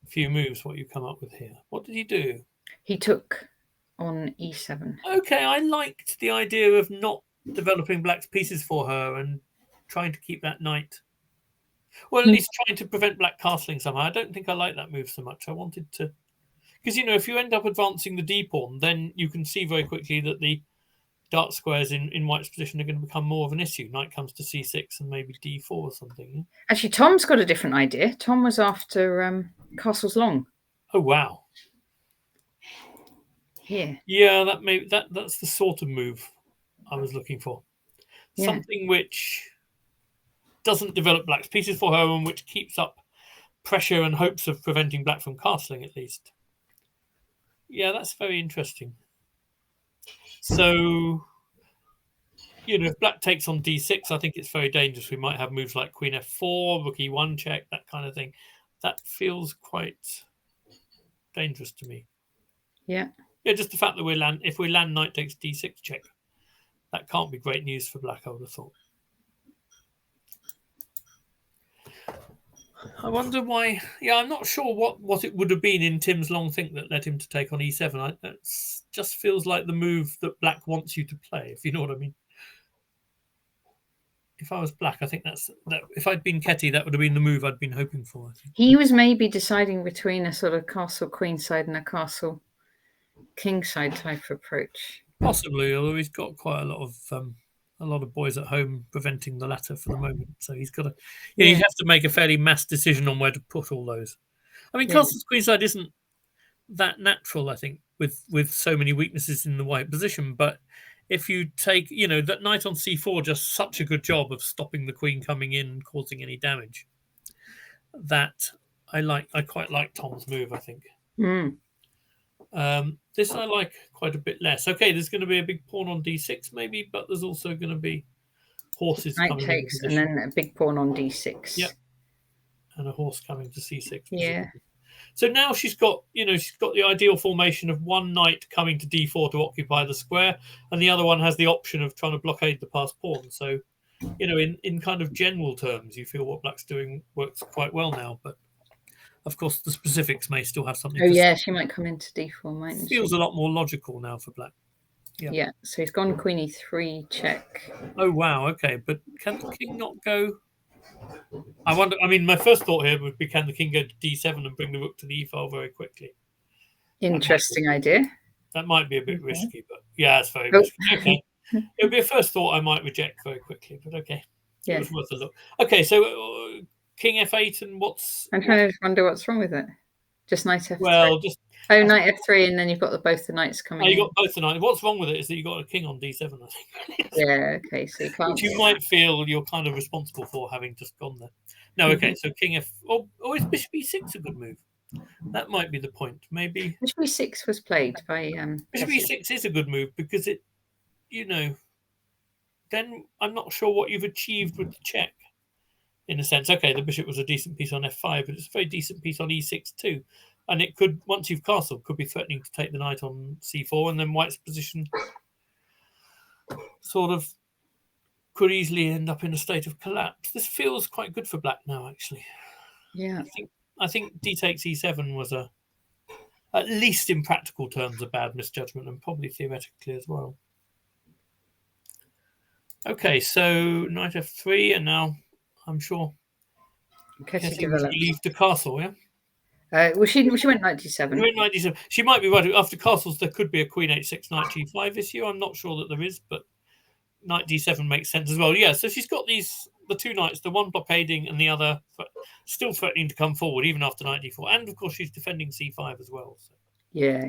few moves. What you come up with here? What did he do? He took on e7. Okay, I liked the idea of not developing black's pieces for her and trying to keep that knight. Well, at least trying to prevent black castling somehow. I don't think I like that move so much. I wanted to, because if you end up advancing the d pawn, then you can see very quickly that the dark squares in white's position are going to become more of an issue. Knight comes to c6 and maybe d4 or something. Yeah? Actually, Tom's got a different idea. Tom was after castles long. Oh wow! Yeah. Yeah, that's the sort of move I was looking for. Yeah. Something which doesn't develop black's pieces for her and which keeps up pressure and hopes of preventing black from castling at least. Yeah, that's very interesting. So, if black takes on d6, I think it's very dangerous. We might have moves like queen f4, rook e1 check, that kind of thing. That feels quite dangerous to me. Yeah. Yeah, just the fact that if we land knight takes d6 check, that can't be great news for black, I would have thought. I wonder why. Yeah, I'm not sure what it would have been in Tim's long think that led him to take on e7. That just feels like the move that black wants you to play, if you know what I mean. If I was black, I think that if I'd been Ketty, that would have been the move I'd been hoping for. I think. He was maybe deciding between a sort of castle queen side and a castle king side type approach. Possibly, although he's got quite a lot of boys at home preventing the latter for the moment. So he's got to, he has to make a fairly mass decision on where to put all those. I mean, castle's queenside isn't that natural, I think, with so many weaknesses in the white position. But if you take, that knight on c4 just such a good job of stopping the queen coming in and causing any damage. That I quite like Tom's move, I think. This I like quite a bit less. Okay, there's going to be a big pawn on d6 maybe, but there's also going to be horses Knight coming takes in and then a big pawn on d6. Yep. And a horse coming to c6. Yeah. So now she's got the ideal formation of one knight coming to d4 to occupy the square, and the other one has the option of trying to blockade the passed pawn. So, in kind of general terms, you feel what black's doing works quite well now, but of course, the specifics may still have something. Oh, yeah, she might come into d4, mightn't she? Feels a lot more logical now for black. Yeah, so he's gone queen e3 check. Oh, wow, okay. But can the king not go? I wonder, my first thought here would be, can the king go to d7 and bring the rook to the e file very quickly? Interesting idea. That might be a bit risky, but yeah, it's very risky. Okay. It would be a first thought I might reject very quickly, but okay. It was worth a look. Okay, so king f8 and what's... I'm trying to wonder what's wrong with it. Just knight f3. Well, knight f3, and then you've got both the knights coming in. You got both the knights. What's wrong with it is that you got a king on d7, I think. Yeah, okay, so you can't... Which you might feel you're kind of responsible for having just gone there. No, okay, so king f... Or is bishop e6 a good move? That might be the point. Maybe... Bishop e6 was played by... Bishop e6 is a good move because it, then I'm not sure what you've achieved with the check. In a sense, okay, the bishop was a decent piece on f5, but it's a very decent piece on e6 too. And it could, once you've castled, could be threatening to take the knight on c4, and then white's position sort of could easily end up in a state of collapse. This feels quite good for black now, actually. Yeah. I think I think d takes e7 was at least in practical terms, a bad misjudgment, and probably theoretically as well. Okay, so knight f3, and now I'm sure Ketty Ketty would develops. leave the castle, yeah? Well, she went knight d7. Knight d7. She might be right. After castles, there could be a queen h6, knight g5 issue. I'm not sure that there is, but knight d7 makes sense as well. Yeah, so she's got the two knights, the one blockading and the other still threatening to come forward even after knight d4. And of course, she's defending c5 as well. So. Yeah.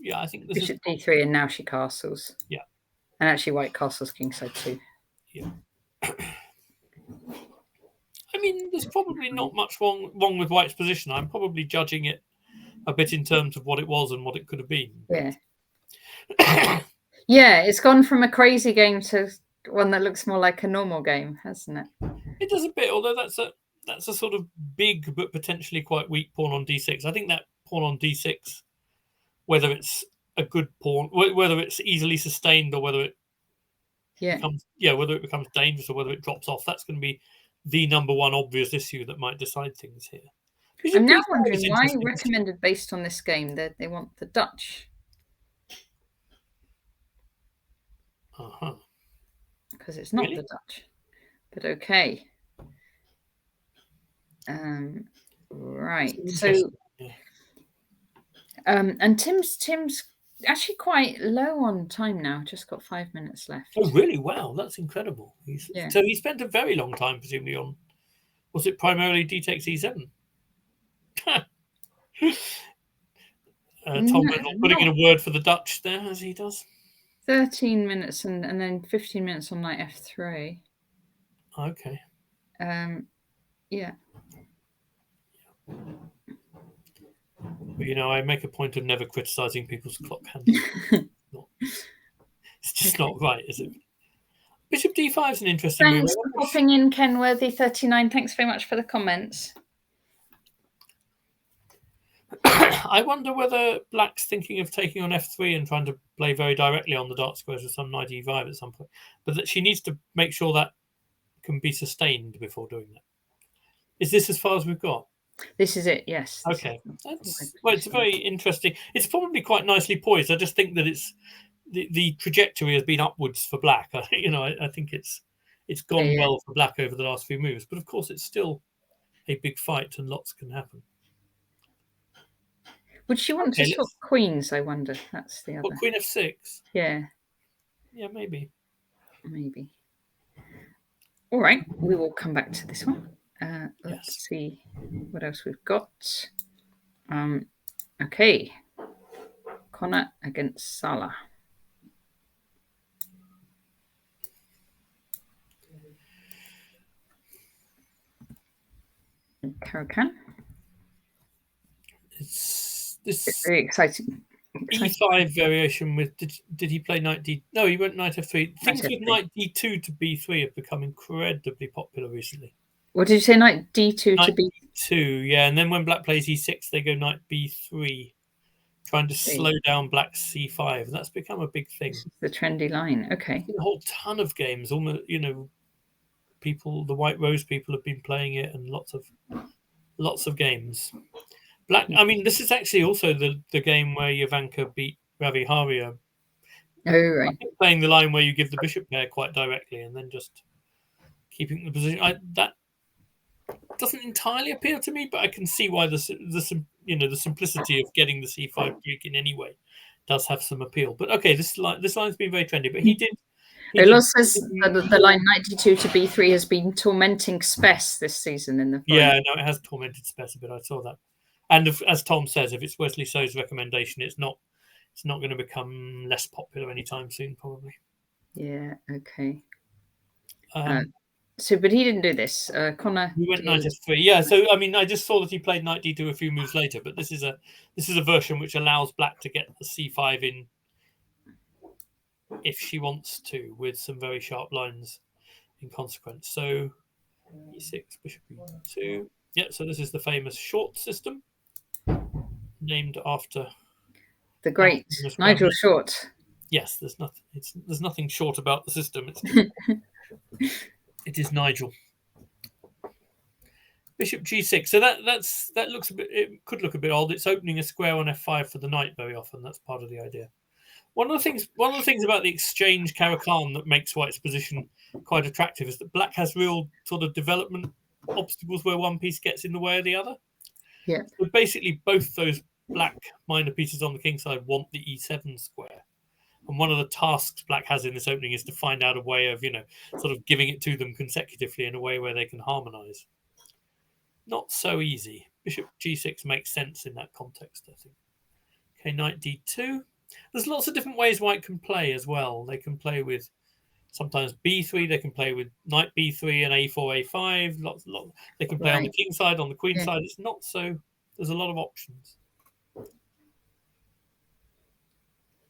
Yeah, I think this Bishop d3, and now she castles. Yeah. And actually, white castles kingside too. Yeah. I mean, there's probably not much wrong with white's position. I'm probably judging it a bit in terms of what it was and what it could have been. Yeah. Yeah, it's gone from a crazy game to one that looks more like a normal game, hasn't it? It does a bit, although that's a sort of big but potentially quite weak pawn on d6. I think that pawn on d6, whether it's a good pawn, whether it's easily sustained or whether it becomes dangerous or whether it drops off, that's going to be the number one obvious issue that might decide things here. I'm now wondering why recommended based on this game that they want the Dutch. Because it's not the Dutch, but okay. Right. So, and Tim's actually quite low on time now. Just got 5 minutes left. Oh, really? Wow, that's incredible. So he spent a very long time, presumably, on. Was it primarily d takes e7? Tom Wendell putting in a word for the Dutch there, as he does. 13 minutes and then 15 minutes on knight f3. Okay. Yeah. But, I make a point of never criticising people's clock hands. It's just not right, is it? Bishop d5 is an interesting move. Thanks for popping in, Kenworthy39. Thanks very much for the comments. I wonder whether black's thinking of taking on f3 and trying to play very directly on the dark squares with some knight e5 at some point, but that she needs to make sure that can be sustained before doing that. Is this as far as we've got? This is it, yes. Okay. It's very interesting. It's probably quite nicely poised. I just think that it's the trajectory has been upwards for black. I think it's gone well for black over the last few moves, but of course it's still a big fight and lots can happen. Would she want to swap queens, I wonder? That's the other. What, queen f6? Yeah. Yeah, maybe. All right, we will come back to this one. Let's see what else we've got. Okay. Connor against Salah. Caro-Kann. It's very exciting. E5 variation with did he play knight d? No, he went knight f3. Things with knight d2 to b3 have become incredibly popular recently. What did you say? Knight d2 knight to b2, yeah. And then when black plays e6, they go knight b3, trying to slow down black's c5. And that's become a big thing. The trendy line. Okay. A whole ton of games. Almost, people, the White Rose people have been playing it, and lots of games. Black. I mean, this is actually also the game where Jovanka beat Ravi Haria. Oh, right. I think playing the line where you give the bishop pair quite directly and then just keeping the position. That doesn't entirely appeal to me, but I can see why the simplicity of getting the c5 Greek in any way does have some appeal. But okay, this line's been very trendy. But he did. Los says the line knight d2 to b3 has been tormenting Spes this season in the final. Yeah, no, it has tormented Spes a bit. I saw that. And as Tom says, if it's Wesley So's recommendation, it's not going to become less popular anytime soon, probably. Yeah. Okay. But he didn't do this. Connor. He went knight f3. Yeah. So I mean, I just saw that he played knight d2 a few moves later, but this is a version which allows black to get the c5 in if she wants to, with some very sharp lines in consequence. So e6, bishop e2. Yeah. So this is the famous short system, named after the great Nigel Short. Yes, there's nothing short about the system. It is Nigel. Bishop g6. So that looks a bit. It could look a bit odd. It's opening a square on f5 for the knight very often. That's part of the idea. One of the things about the exchange Caro-Kann that makes White's position quite attractive is that Black has real sort of development obstacles where one piece gets in the way of the other. Yeah. So basically, both those Black minor pieces on the king side want the e7 square. And one of the tasks Black has in this opening is to find out a way of, sort of giving it to them consecutively in a way where they can harmonize. Not so easy. Bishop g6 makes sense in that context, I think. Okay, knight d2. There's lots of different ways White can play as well. They can play with sometimes b3. They can play with knight b3 and a4, a5. Lots. They can play on the king side, on the queen side. It's not so. There's a lot of options.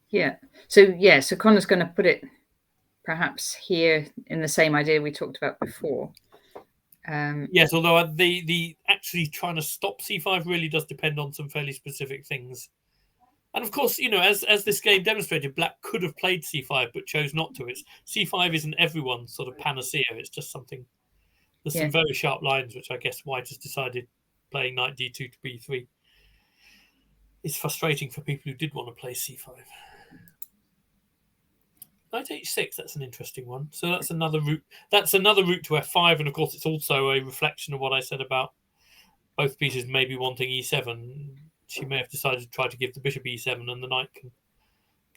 Yeah. So Connor's going to put it perhaps here in the same idea we talked about before. Yes, although the actually trying to stop c5 really does depend on some fairly specific things. And of course, as this game demonstrated, Black could have played c5 but chose not to. C5 isn't everyone's sort of panacea. It's just something. There's some very sharp lines, which I guess White has decided playing knight d2 to b3 is frustrating for people who did want to play c5. Knight h6, that's an interesting one. So that's another route. That's another route to f5, and of course, it's also a reflection of what I said about both pieces maybe wanting e7. She may have decided to try to give the bishop e7, and the knight can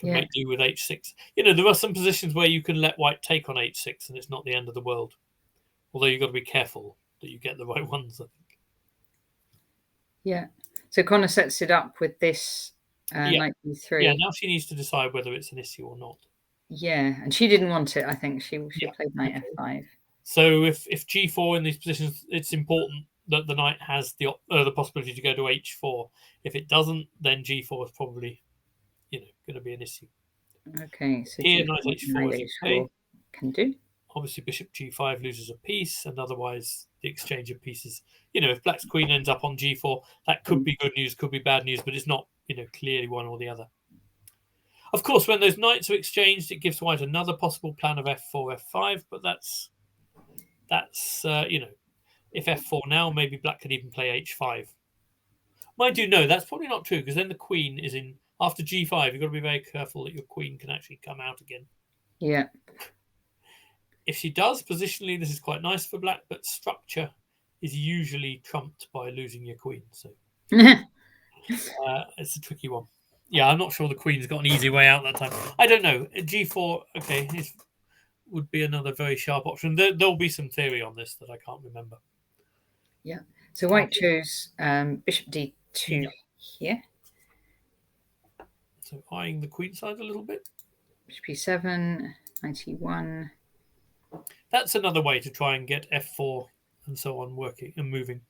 make do with h6. There are some positions where you can let White take on h6, and it's not the end of the world. Although you've got to be careful that you get the right ones, I think. Yeah. So Connor sets it up with this knight b3. Yeah, now she needs to decide whether it's an issue or not. Yeah, and she didn't want it, I think. She played knight f5. So if g4 in these positions, it's important that the knight has the possibility to go to h4. If it doesn't, then g4 is probably, going to be an issue. Okay, so here knight h4 is okay. Can do. Obviously, bishop g5 loses a piece, and otherwise the exchange of pieces. If Black's queen ends up on g4, that could be good news, could be bad news, but it's not, clearly one or the other. Of course, when those knights are exchanged, it gives White another possible plan of f4, f5, but that's if f4 now, maybe Black could even play h5. Mind you, no, that's probably not true, because then the queen is in, after g5, you've got to be very careful that your queen can actually come out again. Yeah. If she does, positionally, this is quite nice for Black, but structure is usually trumped by losing your queen. So it's a tricky one. Yeah, I'm not sure the queen's got an easy way out that time. I don't know. G4, okay, would be another very sharp option. There'll be some theory on this that I can't remember. Yeah. So White chose bishop d2 here. So eyeing the queen side a little bit. Bishop e7, knight e1. That's another way to try and get f4 and so on working and moving.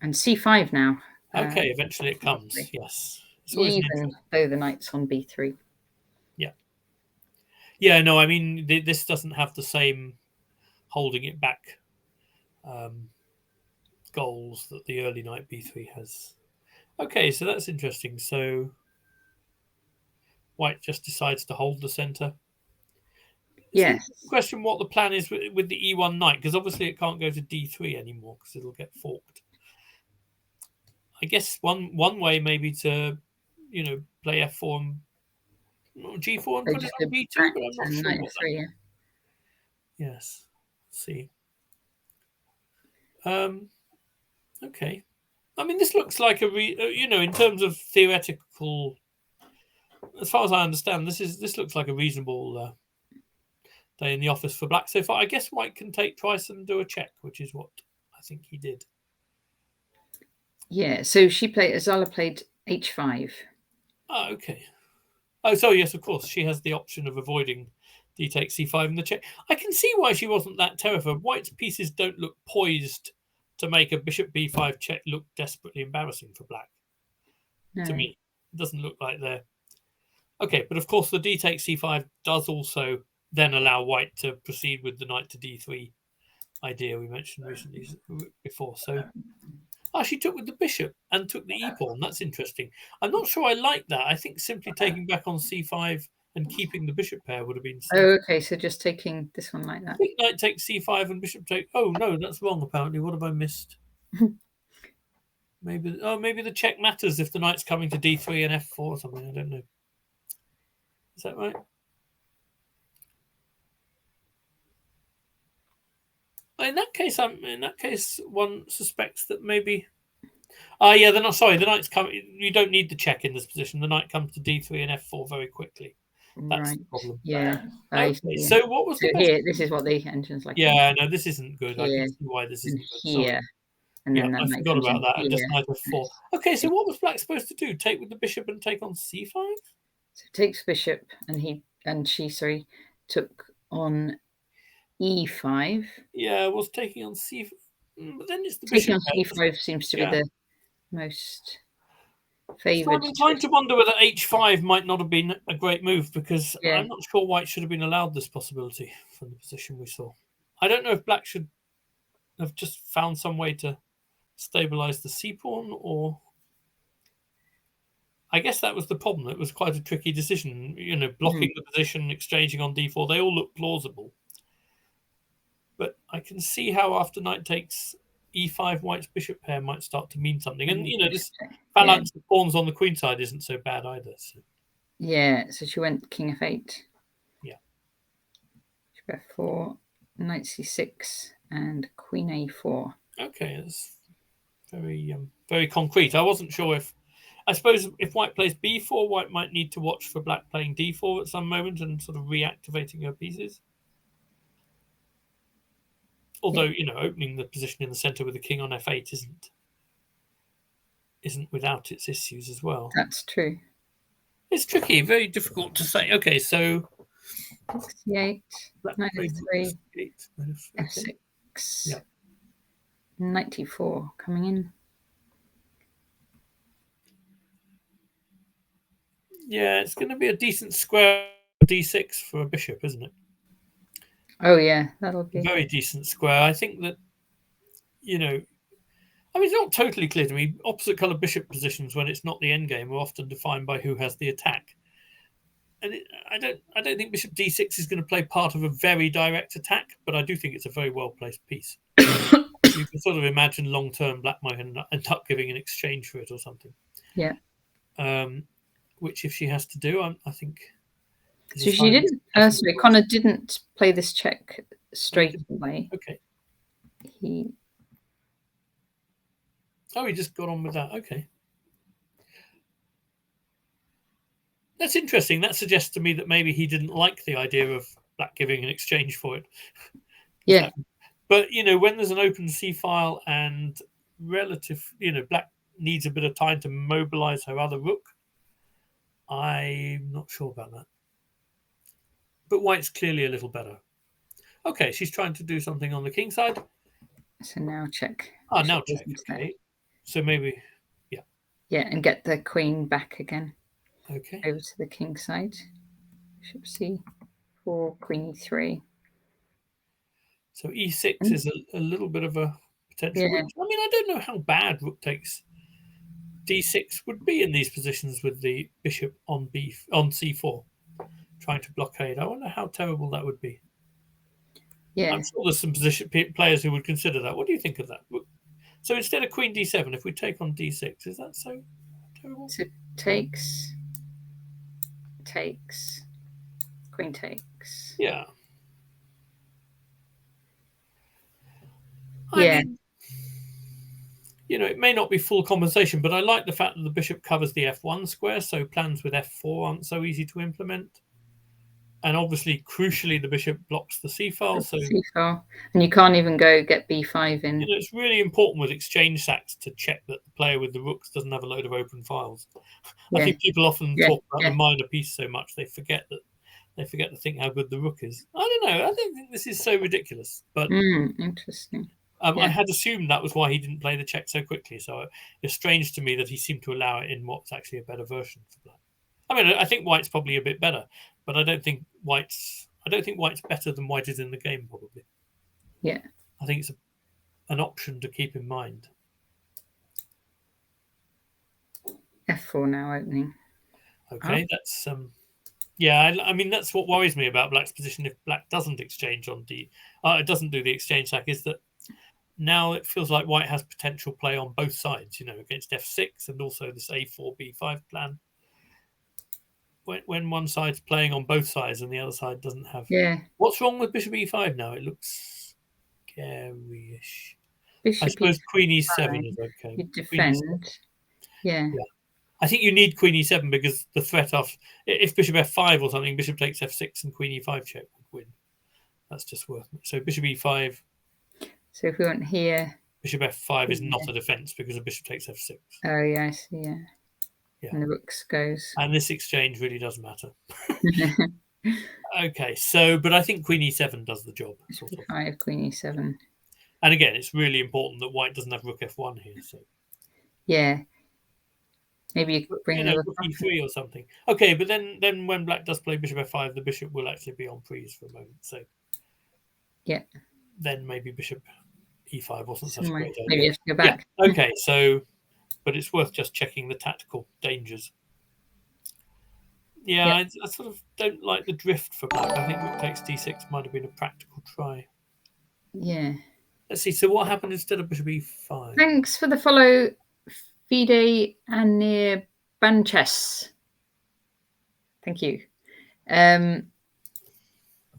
And c5 now. Okay, eventually it comes, yes. Even though the knight's on b3. Yeah. Yeah, no, I mean, this doesn't have the same holding it back goals that the early knight b3 has. Okay, so that's interesting. So White just decides to hold the center. Yes. Question what the plan is with the e1 knight, because obviously it can't go to d3 anymore because it'll get forked. I guess one way maybe to, play f4 and g4 and put it on b2, but I'm not sure what that is. Yes. Let's see. Okay. I mean, this looks like in terms of theoretical, as far as I understand, this looks like a reasonable day in the office for Black so far. I guess White can take twice and do a check, which is what I think he did. Yeah, so Azala played h5. Oh, okay. Oh, so yes, of course. She has the option of avoiding d takes c5 in the check. I can see why she wasn't that terrified. White's pieces don't look poised to make a bishop b5 check look desperately embarrassing for Black. No. To me, it doesn't look like they're... Okay, but of course the d takes c5 does also then allow White to proceed with the knight to d3 idea we mentioned recently before. So, she took with the bishop and took the e-pawn. That's interesting. I'm not sure I like that. I think simply taking back on c5 and keeping the bishop pair would have been safe. Oh, okay. So just taking this one like I that. think knight takes c5 and bishop take. Oh no, that's wrong. Apparently, what have I missed? Maybe the check matters if the knight's coming to d3 and f4 or something. I don't know. Is that right? In that case, one suspects that maybe. Yeah, they're not. Sorry, the knight's coming. You don't need the check in this position. The knight comes to d3 and f4 very quickly. That's Right. the problem. Yeah. I see. Okay, Yeah. so what was So the best? here, this is what the engine's like. Yeah, no, this isn't good. I Here can see why this and isn't good. Sorry. here, and Yeah, then that I knight forgot comes about in that. And just here. knight f4. Okay, so what was black supposed to do? Take with the bishop and take on c5? So takes bishop, and she took on e5. Yeah, was taking on c5. But then it's the Taking bishop on pair. c5 seems to be Yeah. the most So favoured. I'm inclined to wonder whether h5 might not have been a great move, because Yeah. I'm not sure white should have been allowed this possibility from the position we saw. I don't know if black should have just found some way to stabilize the c pawn, or I guess that was the problem. It was quite a tricky decision, blocking the position, exchanging on d4. They all look plausible. But I can see how after knight takes e5, white's bishop pair might start to mean something. And, this phalanx of pawns on the queen side isn't so bad either. So. Yeah, so she went king f8. Yeah. f4, knight c6, and queen a4. Okay, that's very very concrete. I wasn't sure I suppose if white plays b4, white might need to watch for black playing d4 at some moment and sort of reactivating her pieces. Although, opening the position in the center with the king on f8 isn't without its issues as well. That's true. It's tricky, very difficult to say. Okay, so c8, knight f3, f6. Yeah. Knight d4 coming in. Yeah, it's going to be a decent square d6 for a bishop, isn't it? Oh yeah, that'll be a very decent square. I think that, it's not totally clear to me. Opposite color bishop positions, when it's not the endgame, are often defined by who has the attack. And I don't think bishop d6 is going to play part of a very direct attack, but I do think it's a very well placed piece. You can sort of imagine long term black might end up giving an exchange for it or something. Yeah. Which, if she has to do, I think. So she didn't. Sorry, Connor didn't play this check straight away. Okay. He just got on with that. Okay. That's interesting. That suggests to me that maybe he didn't like the idea of black giving an exchange for it. Yeah. But, when there's an open C file and black needs a bit of time to mobilize her other rook, I'm not sure about that. But white's clearly a little better. Okay, she's trying to do something on the king side. So now check. Now check. Okay. So maybe, yeah. Yeah, and get the queen back again. Okay. Over to the king side. Bishop c4, queen e3. So e6 is a little bit of a potential. Yeah. I don't know how bad rook takes d6 would be in these positions with the bishop on c4, trying to blockade. I wonder how terrible that would be. Yeah. I'm sure there's some players who would consider that. What do you think of that? So instead of queen d7, if we take on d6, is that so terrible? So takes, queen takes. Yeah. Yeah. It may not be full compensation, but I like the fact that the bishop covers the f1 square, so plans with f4 aren't so easy to implement. And obviously, crucially, the bishop blocks the c file. So c file, and you can't even go get b5 in. It's really important with exchange sacks to check that the player with the rooks doesn't have a load of open files. Yeah. I think people often talk about the minor piece so much they forget to think how good the rook is. I don't know. I don't think this is so ridiculous. But interesting. I had assumed that was why he didn't play the check so quickly. So it's strange to me that he seemed to allow it in what's actually a better version for black. I think white's probably a bit better, but I don't think white's better than white is in the game, probably. Yeah. I think it's an option to keep in mind. f4 now opening. Okay, that's Yeah, I mean that's what worries me about Black's position. If Black doesn't exchange on it doesn't do the exchange sack, is that now it feels like White has potential play on both sides. Against f6 and also this a4 b5 plan. When one side's playing on both sides and the other side doesn't have. Yeah. What's wrong with bishop e5 now? It looks scary-ish. I Bishop suppose queen e5. e7 is okay. You Queen e7. defend. Yeah. Yeah. I think you need queen e7 because the threat of if bishop f5 or something, bishop takes f6 and queen e5 check would win. That's just worth it. So bishop e5. So if we want here, bishop f5 is not a defense because a bishop takes f6. Oh yeah, I see. Yeah. Yeah. And the rooks goes. And this exchange really does matter. Okay, but I think queen e7 does the job. Sort of. e5, queen e7. And again, it's really important that White doesn't have rook f1 here. So yeah, maybe you bring the rook e3 or something. Okay, but then when Black does play bishop f5, the bishop will actually be on freeze for a moment. So yeah, then maybe bishop e5 wasn't such a great idea. Maybe you have to go back. Yeah. Okay, but it's worth just checking the tactical dangers. Yeah, I sort of don't like the drift for Black. I think rook takes d6 might have been a practical try. Yeah. Let's see. So what happened instead of bishop e5? Thanks for the follow, Fide and near Banches. Thank you.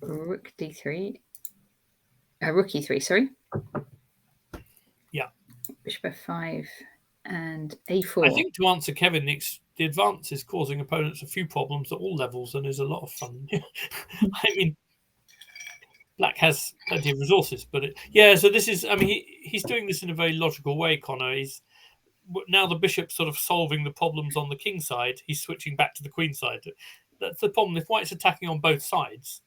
Rook d3. Rook e3, sorry. Yeah. Bishop f5 and a4. I think to answer Kevin, the advance is causing opponents a few problems at all levels and is a lot of fun. I mean, Black has plenty of resources, but so this is. I mean, he's doing this in a very logical way, Connor. He's now the bishop's sort of solving the problems on the king side. He's switching back to the queen side. That's the problem. If White's attacking on both sides,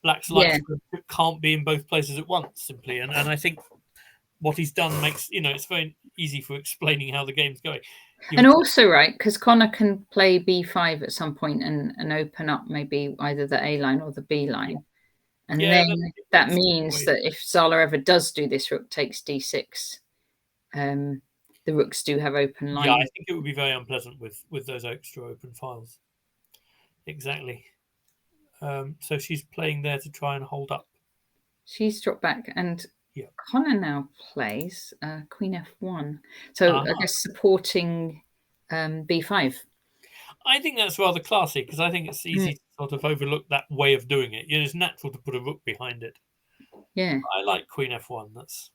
Black's likelihood can't be in both places at once simply. And I think what he's done makes it's very easy for explaining how the game's going. And also, right, because Connor can play b5 at some point and open up maybe either the A line or the B line. And then that means that if Zala ever does do this rook takes d6, the rooks do have open lines. Yeah, I think it would be very unpleasant with those extra open files. Exactly. So she's playing there to try and hold up. She's dropped back, and Connor now plays queen f1. So I guess supporting b5. I think that's rather classy because I think it's easy to sort of overlook that way of doing it. It's natural to put a rook behind it. Yeah. I like queen f1. That's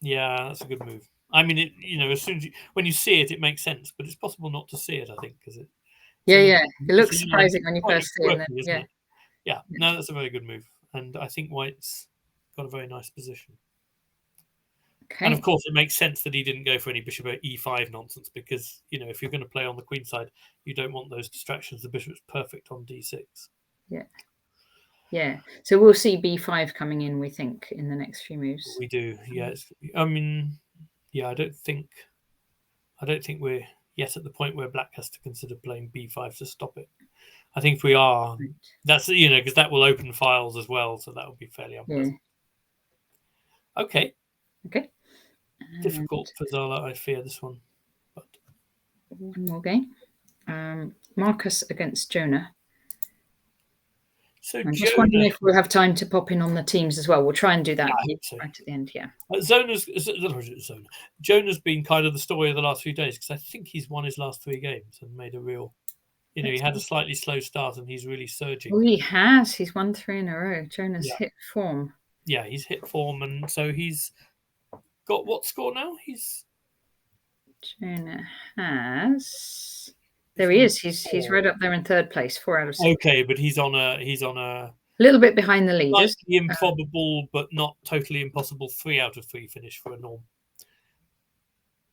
that's a good move. I mean, as soon as when you see it, it makes sense, but it's possible not to see it. I think because it. It looks surprising when you first see it. Isn't it? Yeah. No, that's a very good move, and I think White's got a very nice position. Okay. And of course, it makes sense that he didn't go for any bishop e5 nonsense because if you're going to play on the queen side, you don't want those distractions. The bishop's perfect on d6. Yeah. So we'll see b5 coming in. We think in the next few moves. We do. Yeah. I mean, I don't think we're yet at the point where Black has to consider playing b5 to stop it. I think if we are, that's because that will open files as well, so that will be fairly unpleasant. Yeah. Okay. Difficult for Zala, I fear this one. But one more game. Marcus against Jonah. So I'm just wondering if we'll have time to pop in on the teams as well. We'll try and do that right at the end. Yeah. Jonah's been kind of the story of the last few days because I think he's won his last 3 games and made a real. He had a slightly slow start and he's really surging. Oh, he has. He's won 3 in a row. Jonah's hit form. Yeah, he's hit form, and so he's got what score now? Jonah has. There he is. He's right up there in 3rd place, 4 out of 6. Okay, but he's on a little bit behind the leaders. Slightly improbable, but not totally impossible 3 out of 3 finish for a norm.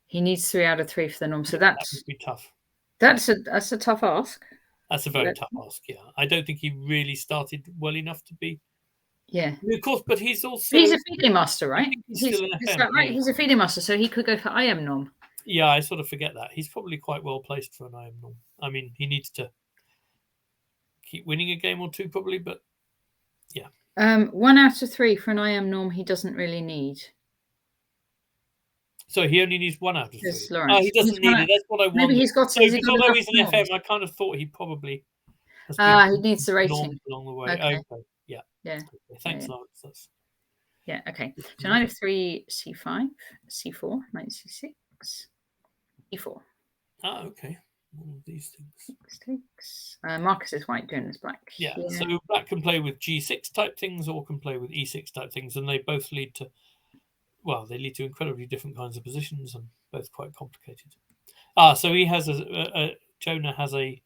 He needs 3 out of 3 for the norm, so that would be tough. That's a tough ask. That's a very tough ask. Yeah, I don't think he really started well enough to be. Yeah, of course, but he's a FIDE master, right? Is that right? He's a FIDE master, so he could go for IM norm. Yeah, I sort of forget that. He's probably quite well placed for an IM norm. I mean, he needs to keep winning a game or 2, probably, but yeah. 1 out of 3 for an IM norm, he doesn't really need. So he only needs 1 out of 3. Oh, he doesn't need it. That's what I want. Maybe he's got. So although he's an FM, I kind of thought he probably He needs the rating along the way. Okay. Okay. Yeah. Yeah. Okay. Thanks, Lawrence. That's Yeah. Okay. So knight f3, c5, c4, knight c6, e4. Ah, okay. All of these things. Takes. Marcus is white doing his black. Yeah. Here. So black can play with g6 type things or can play with e6 type things, and they both lead to, well, they lead to incredibly different kinds of positions and both quite complicated. So he has Jonah has an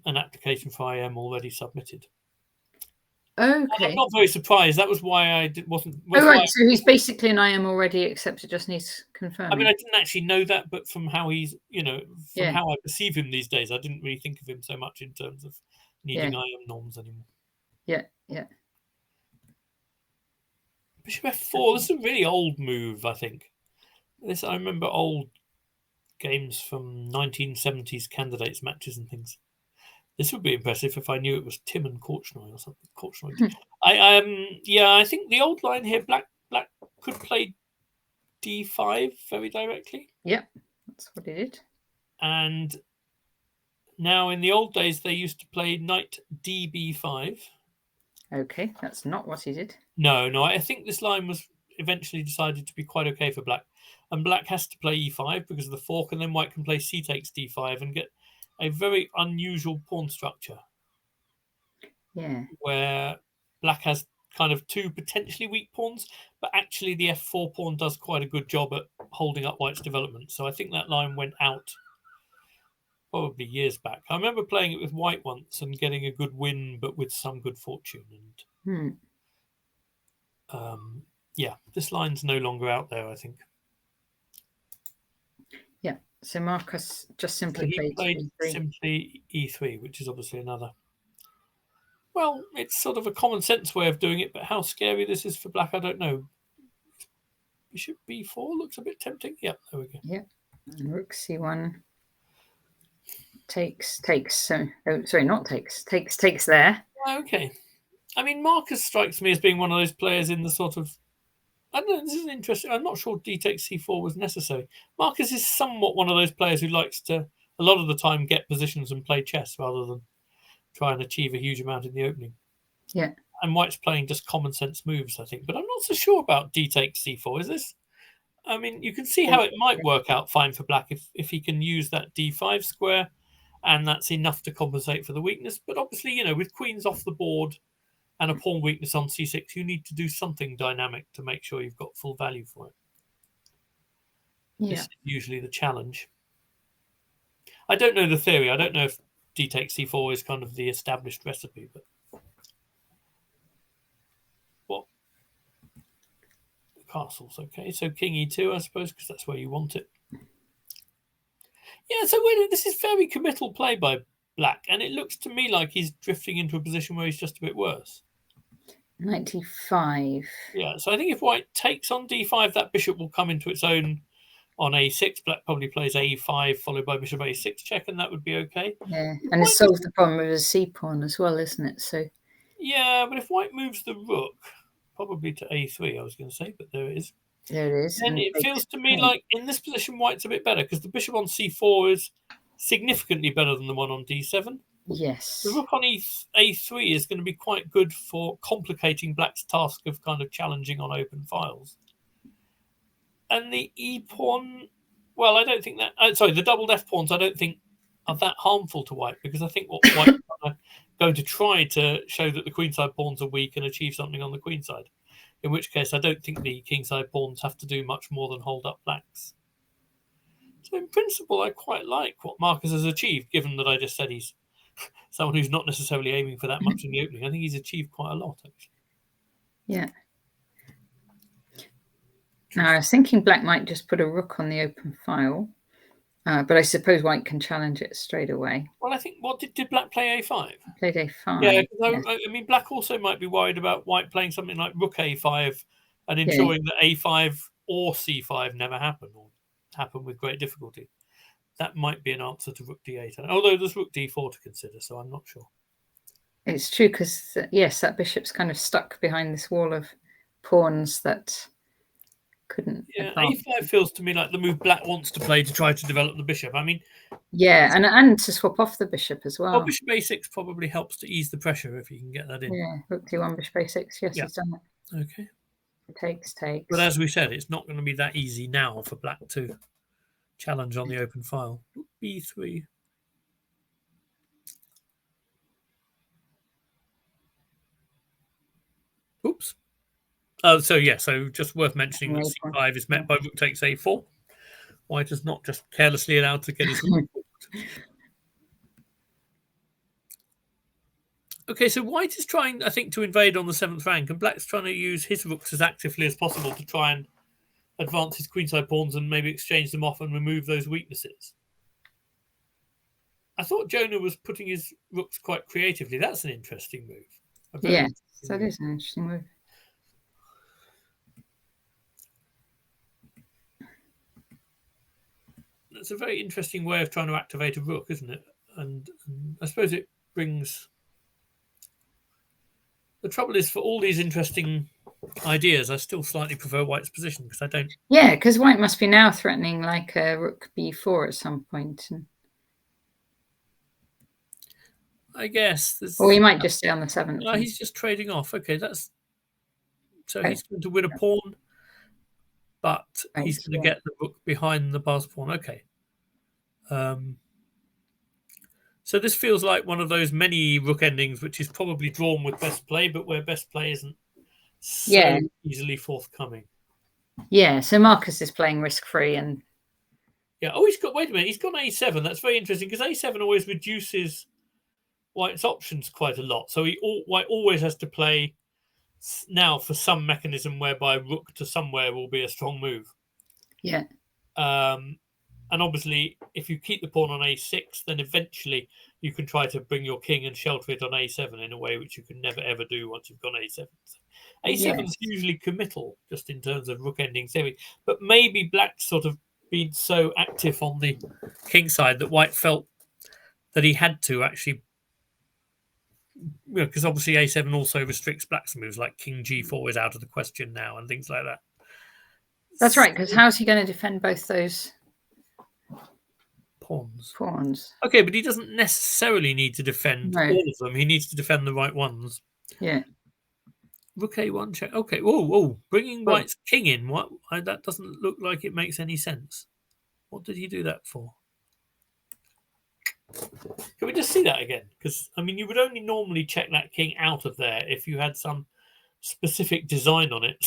application for IM already submitted. Okay. And I'm not very surprised. That was why I wasn't. Oh, right. So he's basically an IM already, except it just needs confirming. I mean, I didn't actually know that, but from how he's, from how I perceive him these days, I didn't really think of him so much in terms of needing IM norms anymore. Yeah, yeah. Bishop f4. This is a really old move, I think. I remember old games from 1970s candidates matches and things. This would be impressive if I knew it was Tim and Korchnoi or something. Korchnoi. I think the old line here, black could play d5 very directly. Yep, that's what he did. And now in the old days, they used to play knight db5. Okay, that's not what he did. No, I think this line was eventually decided to be quite okay for black. And black has to play e5 because of the fork, and then white can play c takes d5 and get a very unusual pawn structure. Yeah. Where black has kind of two potentially weak pawns, but actually the f4 pawn does quite a good job at holding up white's development. So I think that line went out probably years back. I remember playing it with white once and getting a good win, but with some good fortune. And this line's no longer out there, I think. Yeah. So Marcus just simply played E3. Simply e3, which is obviously another. Well, it's sort of a common sense way of doing it, but how scary this is for black, I don't know. Bishop b4 looks a bit tempting. Yeah, there we go. Yeah. And rook c1. Takes. So, not takes. Takes there. Okay. I mean, Marcus strikes me as being one of those players in the sort of. I don't know, this is interesting. I'm not sure d takes c4 was necessary. Marcus is somewhat one of those players who likes to, a lot of the time, get positions and play chess rather than try and achieve a huge amount in the opening. Yeah. And white's playing just common sense moves, I think. But I'm not so sure about d takes c4. Is this? I mean, you can see how it might work out fine for black if he can use that d5 square, and that's enough to compensate for the weakness. But obviously, with queens off the board and a pawn weakness on c6, you need to do something dynamic to make sure you've got full value for it. Yeah. This is usually the challenge. I don't know the theory. I don't know if d takes c4 is kind of the established recipe, but what? The castle's okay. So king e2, I suppose, because that's where you want it. Yeah, so this is very committal play by black, and it looks to me like he's drifting into a position where he's just a bit worse. 95. Yeah, so I think if white takes on d5, that bishop will come into its own on a6. Black probably plays a5 followed by bishop a6 check, and that would be okay. Yeah, and it solves the problem with a c pawn as well, isn't it? So yeah, but if white moves the rook, probably to a3, I was going to say, but there it is. There it is. And it feels to me like in this position, white's a bit better because the bishop on c4 is significantly better than the one on d7. Yes. The rook on a3 is going to be quite good for complicating black's task of kind of challenging on open files. And the e pawn, well, I don't think that. The doubled f pawns, I don't think are that harmful to white because I think what white's going to try to show that the queenside pawns are weak and achieve something on the queenside. In which case, I don't think the kingside pawns have to do much more than hold up blacks. So in principle, I quite like what Marcus has achieved, given that I just said he's someone who's not necessarily aiming for that much in the opening. I think he's achieved quite a lot, actually. Yeah. Now, I was thinking black might just put a rook on the open file, but I suppose white can challenge it straight away. Well, I think, did black play a5? Played a5. Yeah, because I mean, black also might be worried about white playing something like rook a5 and ensuring that a5 or c5 never happen or happen with great difficulty. That might be an answer to rook d8. Although there's rook d4 to consider, so I'm not sure. It's true because, yes, that bishop's kind of stuck behind this wall of pawns that couldn't Yeah, advance. a5 feels to me like the move black wants to play to try to develop the bishop. I mean, yeah, and to swap off the bishop as well. Well, bishop a6 probably helps to ease the pressure if you can get that in. Yeah, rook d1, bishop a6. Yes, Yeah. he's done it. Okay. Takes. But as we said, it's not going to be that easy now for black to challenge on the open file. b3. Oops. So just worth mentioning that c5 is met by rook takes a4. White is not just carelessly allowed to get his rook. Okay, so white is trying, I think, to invade on the 7th rank, and black's trying to use his rooks as actively as possible to try and advance his queenside pawns and maybe exchange them off and remove those weaknesses. I thought Jonah was putting his rooks quite creatively. That's an interesting move. Yes, that is an interesting move. That's a very interesting way of trying to activate a rook, isn't it? And I suppose it brings... The trouble is, for all these interesting ideas, I still slightly prefer white's position because I don't... Yeah, because white must be now threatening like a rook b4 at some point. I guess. Or he might just stay on the 7th. No, he's just trading off. Okay, that's... So he's going to win a pawn, but he's going to get the rook behind the pass pawn. Okay. So this feels like one of those many rook endings, which is probably drawn with best play, but where best play isn't so easily forthcoming. Yeah, so Marcus is playing risk-free and... Yeah, oh, wait a minute, he's got a7. That's very interesting, because a7 always reduces white's options quite a lot. So white always has to play now for some mechanism whereby rook to somewhere will be a strong move. Yeah. And obviously, if you keep the pawn on a6, then eventually you can try to bring your king and shelter it on a7 in a way which you can never, ever do once you've gone a7. So a7 is usually committal, just in terms of rook ending theory. But maybe black's sort of been so active on the king side that white felt that he had to actually... Because obviously a7 also restricts black's moves, like king g4 is out of the question now and things like that. That's right, because how's he going to defend both those... Pawns. Okay, but he doesn't necessarily need to defend all of them. He needs to defend the right ones. Yeah. Rook a1 check. Okay. Whoa. Bringing white's king in. What? That doesn't look like it makes any sense. What did he do that for? Can we just see that again? Because, I mean, you would only normally check that king out of there if you had some specific design on it.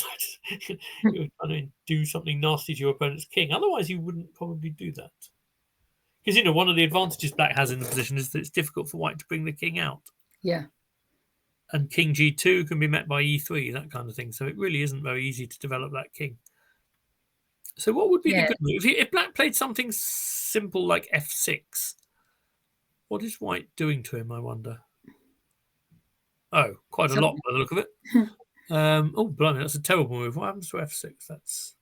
You were trying to do something nasty to your opponent's king. Otherwise, you wouldn't probably do that. Because, one of the advantages black has in the position is that it's difficult for white to bring the king out. Yeah. And king g2 can be met by e3, that kind of thing. So it really isn't very easy to develop that king. So what would be the good move? If black played something simple like f6, what is white doing to him, I wonder? Oh, quite a lot by the look of it. Oh, blimey, that's a terrible move. What happens to f6? That's...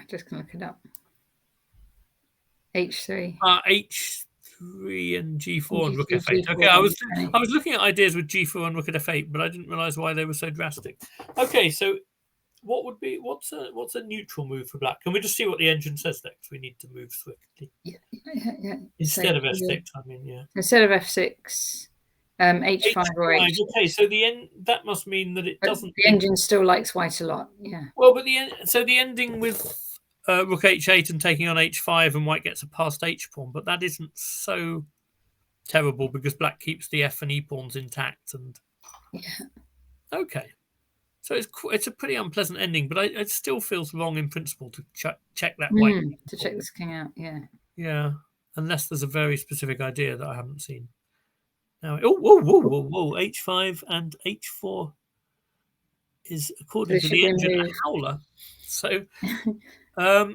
I'm just going to look it up. h3. h3 and g4 and rook f8. Okay, I was looking at ideas with g4 and rook at f8, but I didn't realize why they were so drastic. Okay, so what's a neutral move for black? Can we just see what the engine says next? We need to move swiftly. Yeah. Instead of f6, I mean, yeah. Instead of f6, h5 or h6. Okay, so that must mean that it doesn't... The engine still likes white a lot, yeah. Well, but the ending with rook h8 and taking on h5 and white gets a passed h pawn, but that isn't so terrible because black keeps the f and e pawns intact. And okay, so it's a pretty unpleasant ending, but it still feels wrong in principle to check that white to check this king out. Yeah, unless there's a very specific idea that I haven't seen. Now, whoa, h5 and h4 is, according to the engine, a howler. So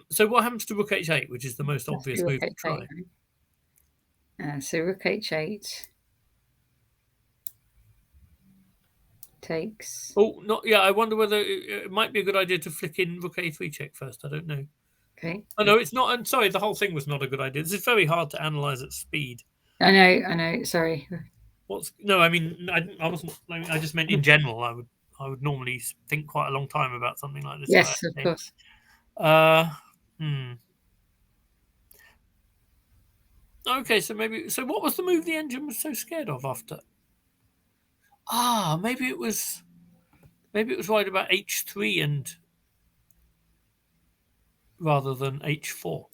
so what happens to rook h8, which is the most obvious move to try? So rook h8 takes... I wonder whether it might be a good idea to flick in rook a3 check first. I don't know. Okay. Oh, no, it's not. I'm sorry, the whole thing was not a good idea. This is very hard to analyze at speed. I know. Sorry. No? I mean, I wasn't. I just meant in general. I would normally think quite a long time about something like this. Yes, of course. Uh, hmm. Okay, so maybe. So what was the move the engine was so scared of after? Maybe it was. Maybe it was right about h3 and rather than h4.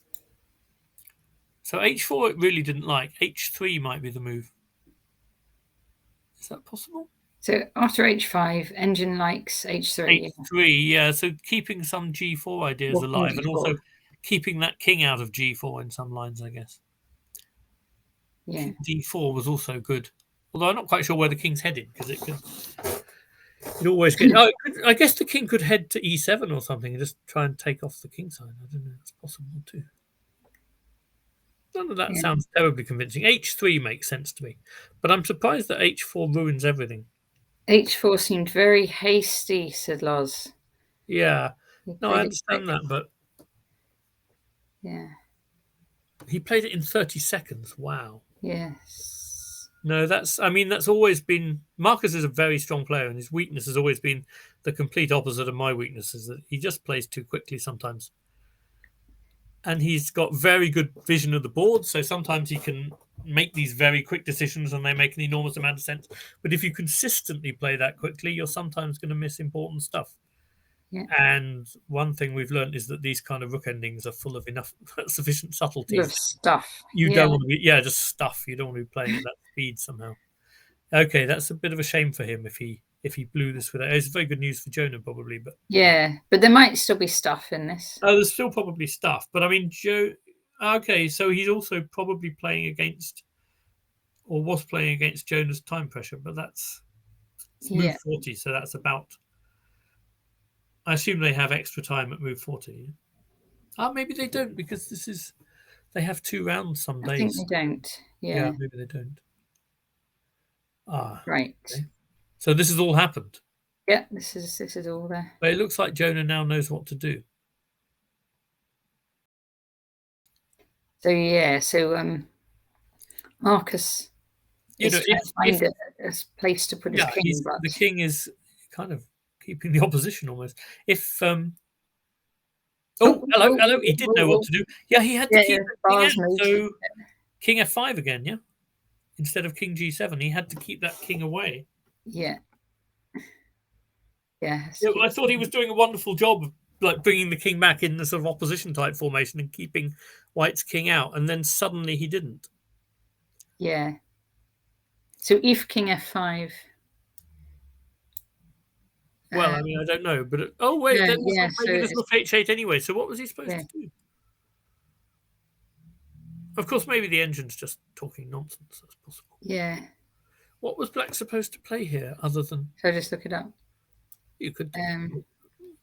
So h4 it really didn't like. h3 might be the move. Is that possible? So after h5, engine likes h3. h3, yeah. So keeping some g4 ideas alive, and also keeping that king out of g4 in some lines, I guess. Yeah. King d4 was also good, although I'm not quite sure where the king's headed because it could. It always get. Oh, I guess the king could head to e7 or something and just try and take off the king side. I don't know. It's possible too. None of that sounds terribly convincing. h3 makes sense to me, but I'm surprised that h4 ruins everything. h4 seemed very hasty, said Loz. Yeah. No, I understand that, but yeah, he played it in 30 seconds. Wow. Yes. No, that's. I mean, that's always been. Marcus is a very strong player, and his weakness has always been the complete opposite of my weaknesses. That he just plays too quickly sometimes, and he's got very good vision of the board. So sometimes he can make these very quick decisions, and they make an enormous amount of sense. But if you consistently play that quickly, you're sometimes going to miss important stuff. Yeah. And one thing we've learned is that these kind of rook endings are full of enough sufficient subtleties. Of stuff. You don't want to be, just stuff. You don't want to be playing at that speed somehow. Okay, that's a bit of a shame for him if he blew this without. It's very good news for Jonah probably, but but there might still be stuff in this. Oh, there's still probably stuff, but I mean, Joe. Okay, so he's also probably playing against, or was playing against Jonah's time pressure, but that's move 40, so that's about. I assume they have extra time at move 40. Maybe they don't because this is. They have 2 rounds some days. I think they don't. Yeah, maybe they don't. Right. Okay. So this has all happened. Yeah, this is all there. But it looks like Jonah now knows what to do. So Marcus is trying to find a place to put his king. But the king is kind of keeping the opposition almost. If hello, he did know what to do. Yeah, he had to keep the king out. So king f5 again, yeah. Instead of king g7, he had to keep that king away. Yeah. I thought he was doing a wonderful job of like bringing the king back in the sort of opposition type formation and keeping White's king out, and then suddenly he didn't. Yeah. So if king f5. Well, I mean, I don't know, but maybe there's rook h8 anyway. So what was he supposed to do? Of course, maybe the engine's just talking nonsense. That's possible. Yeah. What was Black supposed to play here other than? Shall I just look it up? You could.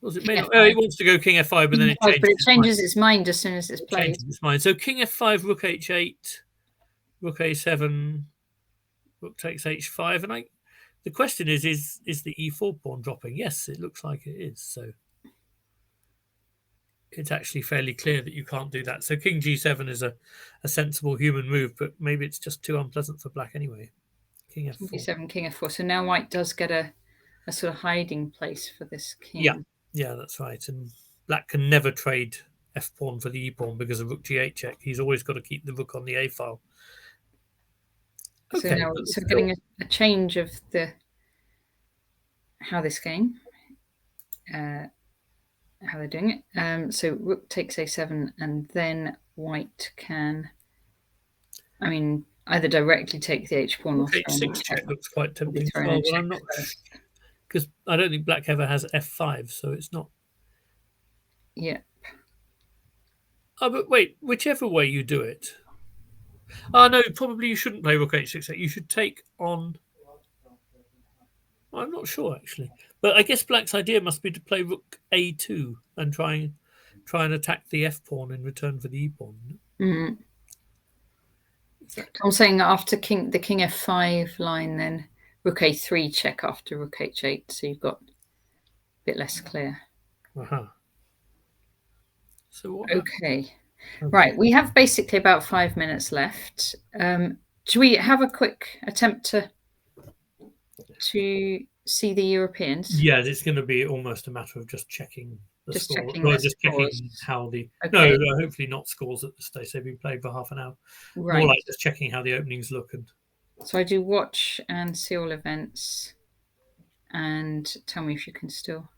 Was it? He wants to go king f5, but then it changes its mind as soon as it's played. Changes its mind. So king f5, rook h8, rook a7, rook takes h5, and the question is the e4 pawn dropping? Yes, it looks like it is. So it's actually fairly clear that you can't do that. So king g7 is a sensible human move, but maybe it's just too unpleasant for Black anyway. King f4. G7, king f4. So now White does get a sort of hiding place for this king. Yeah, that's right. And Black can never trade f pawn for the e pawn because of rook g8 check. He's always got to keep the rook on the a file. Okay, so getting a change of how this game, how they're doing it. So rook takes a7, and then White can, I mean, either directly take the h pawn or h6 check looks quite tempting. Well, I'm not because I don't think Black ever has f5, so it's not. Yeah. But wait, whichever way you do it. No, probably you shouldn't play rook h6. You should take on. I'm not sure actually, but I guess Black's idea must be to play rook a2 and try and attack the f pawn in return for the e pawn. Mm-hmm. I'm saying after the king f5 line, then rook a3 check after rook h8, so you've got a bit less clear. So what? Okay. Right, we have basically about 5 minutes left. Should we have a quick attempt to to see the Europeans? Yeah, it's going to be almost a matter of just checking the Just score. checking Well, the just scores. checking how the Okay. hopefully not scores at this stage. They've been played for half an hour. More Right. like just checking how the openings look. And So I do watch and see all events, and tell me if you can still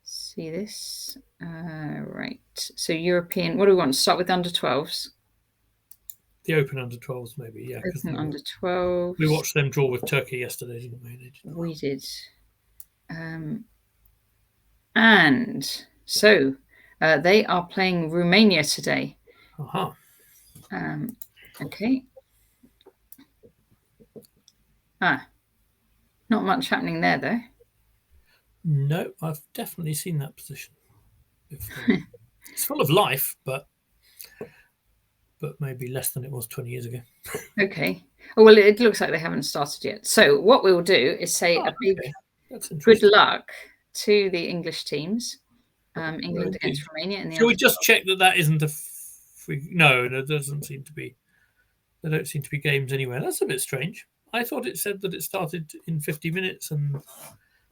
see this. Right. So European. What do we want to start with? Under 12s. the Open under 12s, maybe, yeah, because Open under 12s. we watched them draw with Turkey yesterday, didn't we? They did well. We did. And so they are playing Romania today. Uh-huh. Okay. Not much happening there, though. No, I've definitely seen that position before. It's full of life, but maybe less than it was 20 years ago. Okay. Oh, well, it looks like they haven't started yet. So what we'll do is say a big good luck to the English teams. England against Romania in the. Shall we just check that isn't a free? No, there doesn't seem to be. There don't seem to be games anywhere. That's a bit strange. I thought it said that it started in 50 minutes, and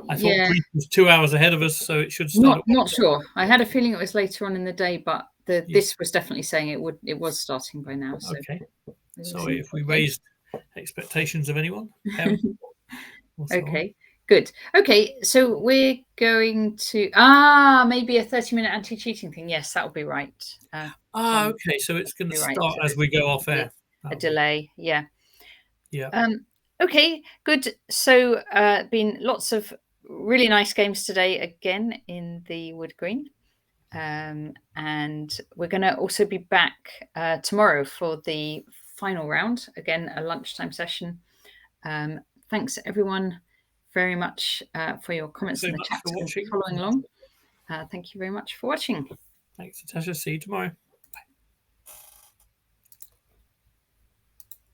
I thought Greece was 2 hours ahead of us, so it should start. Not sure. I had a feeling it was later on in the day, but this was definitely saying it was starting by now. So. Okay. Sorry if we raised expectations of anyone. Okay. Good. Okay, so we're going to maybe a 30-minute anti-cheating thing. Yes, that will be right. Okay. So it's going to start as we go off air. A delay, yeah. Yeah. Okay, good. So been lots of really nice games today again in the Wood Green. And we're going to also be back tomorrow for the final round. Again, a lunchtime session. Thanks everyone very much for your comments in the chat and following along. Thank you very much for watching. Thanks, Natasha. See you tomorrow.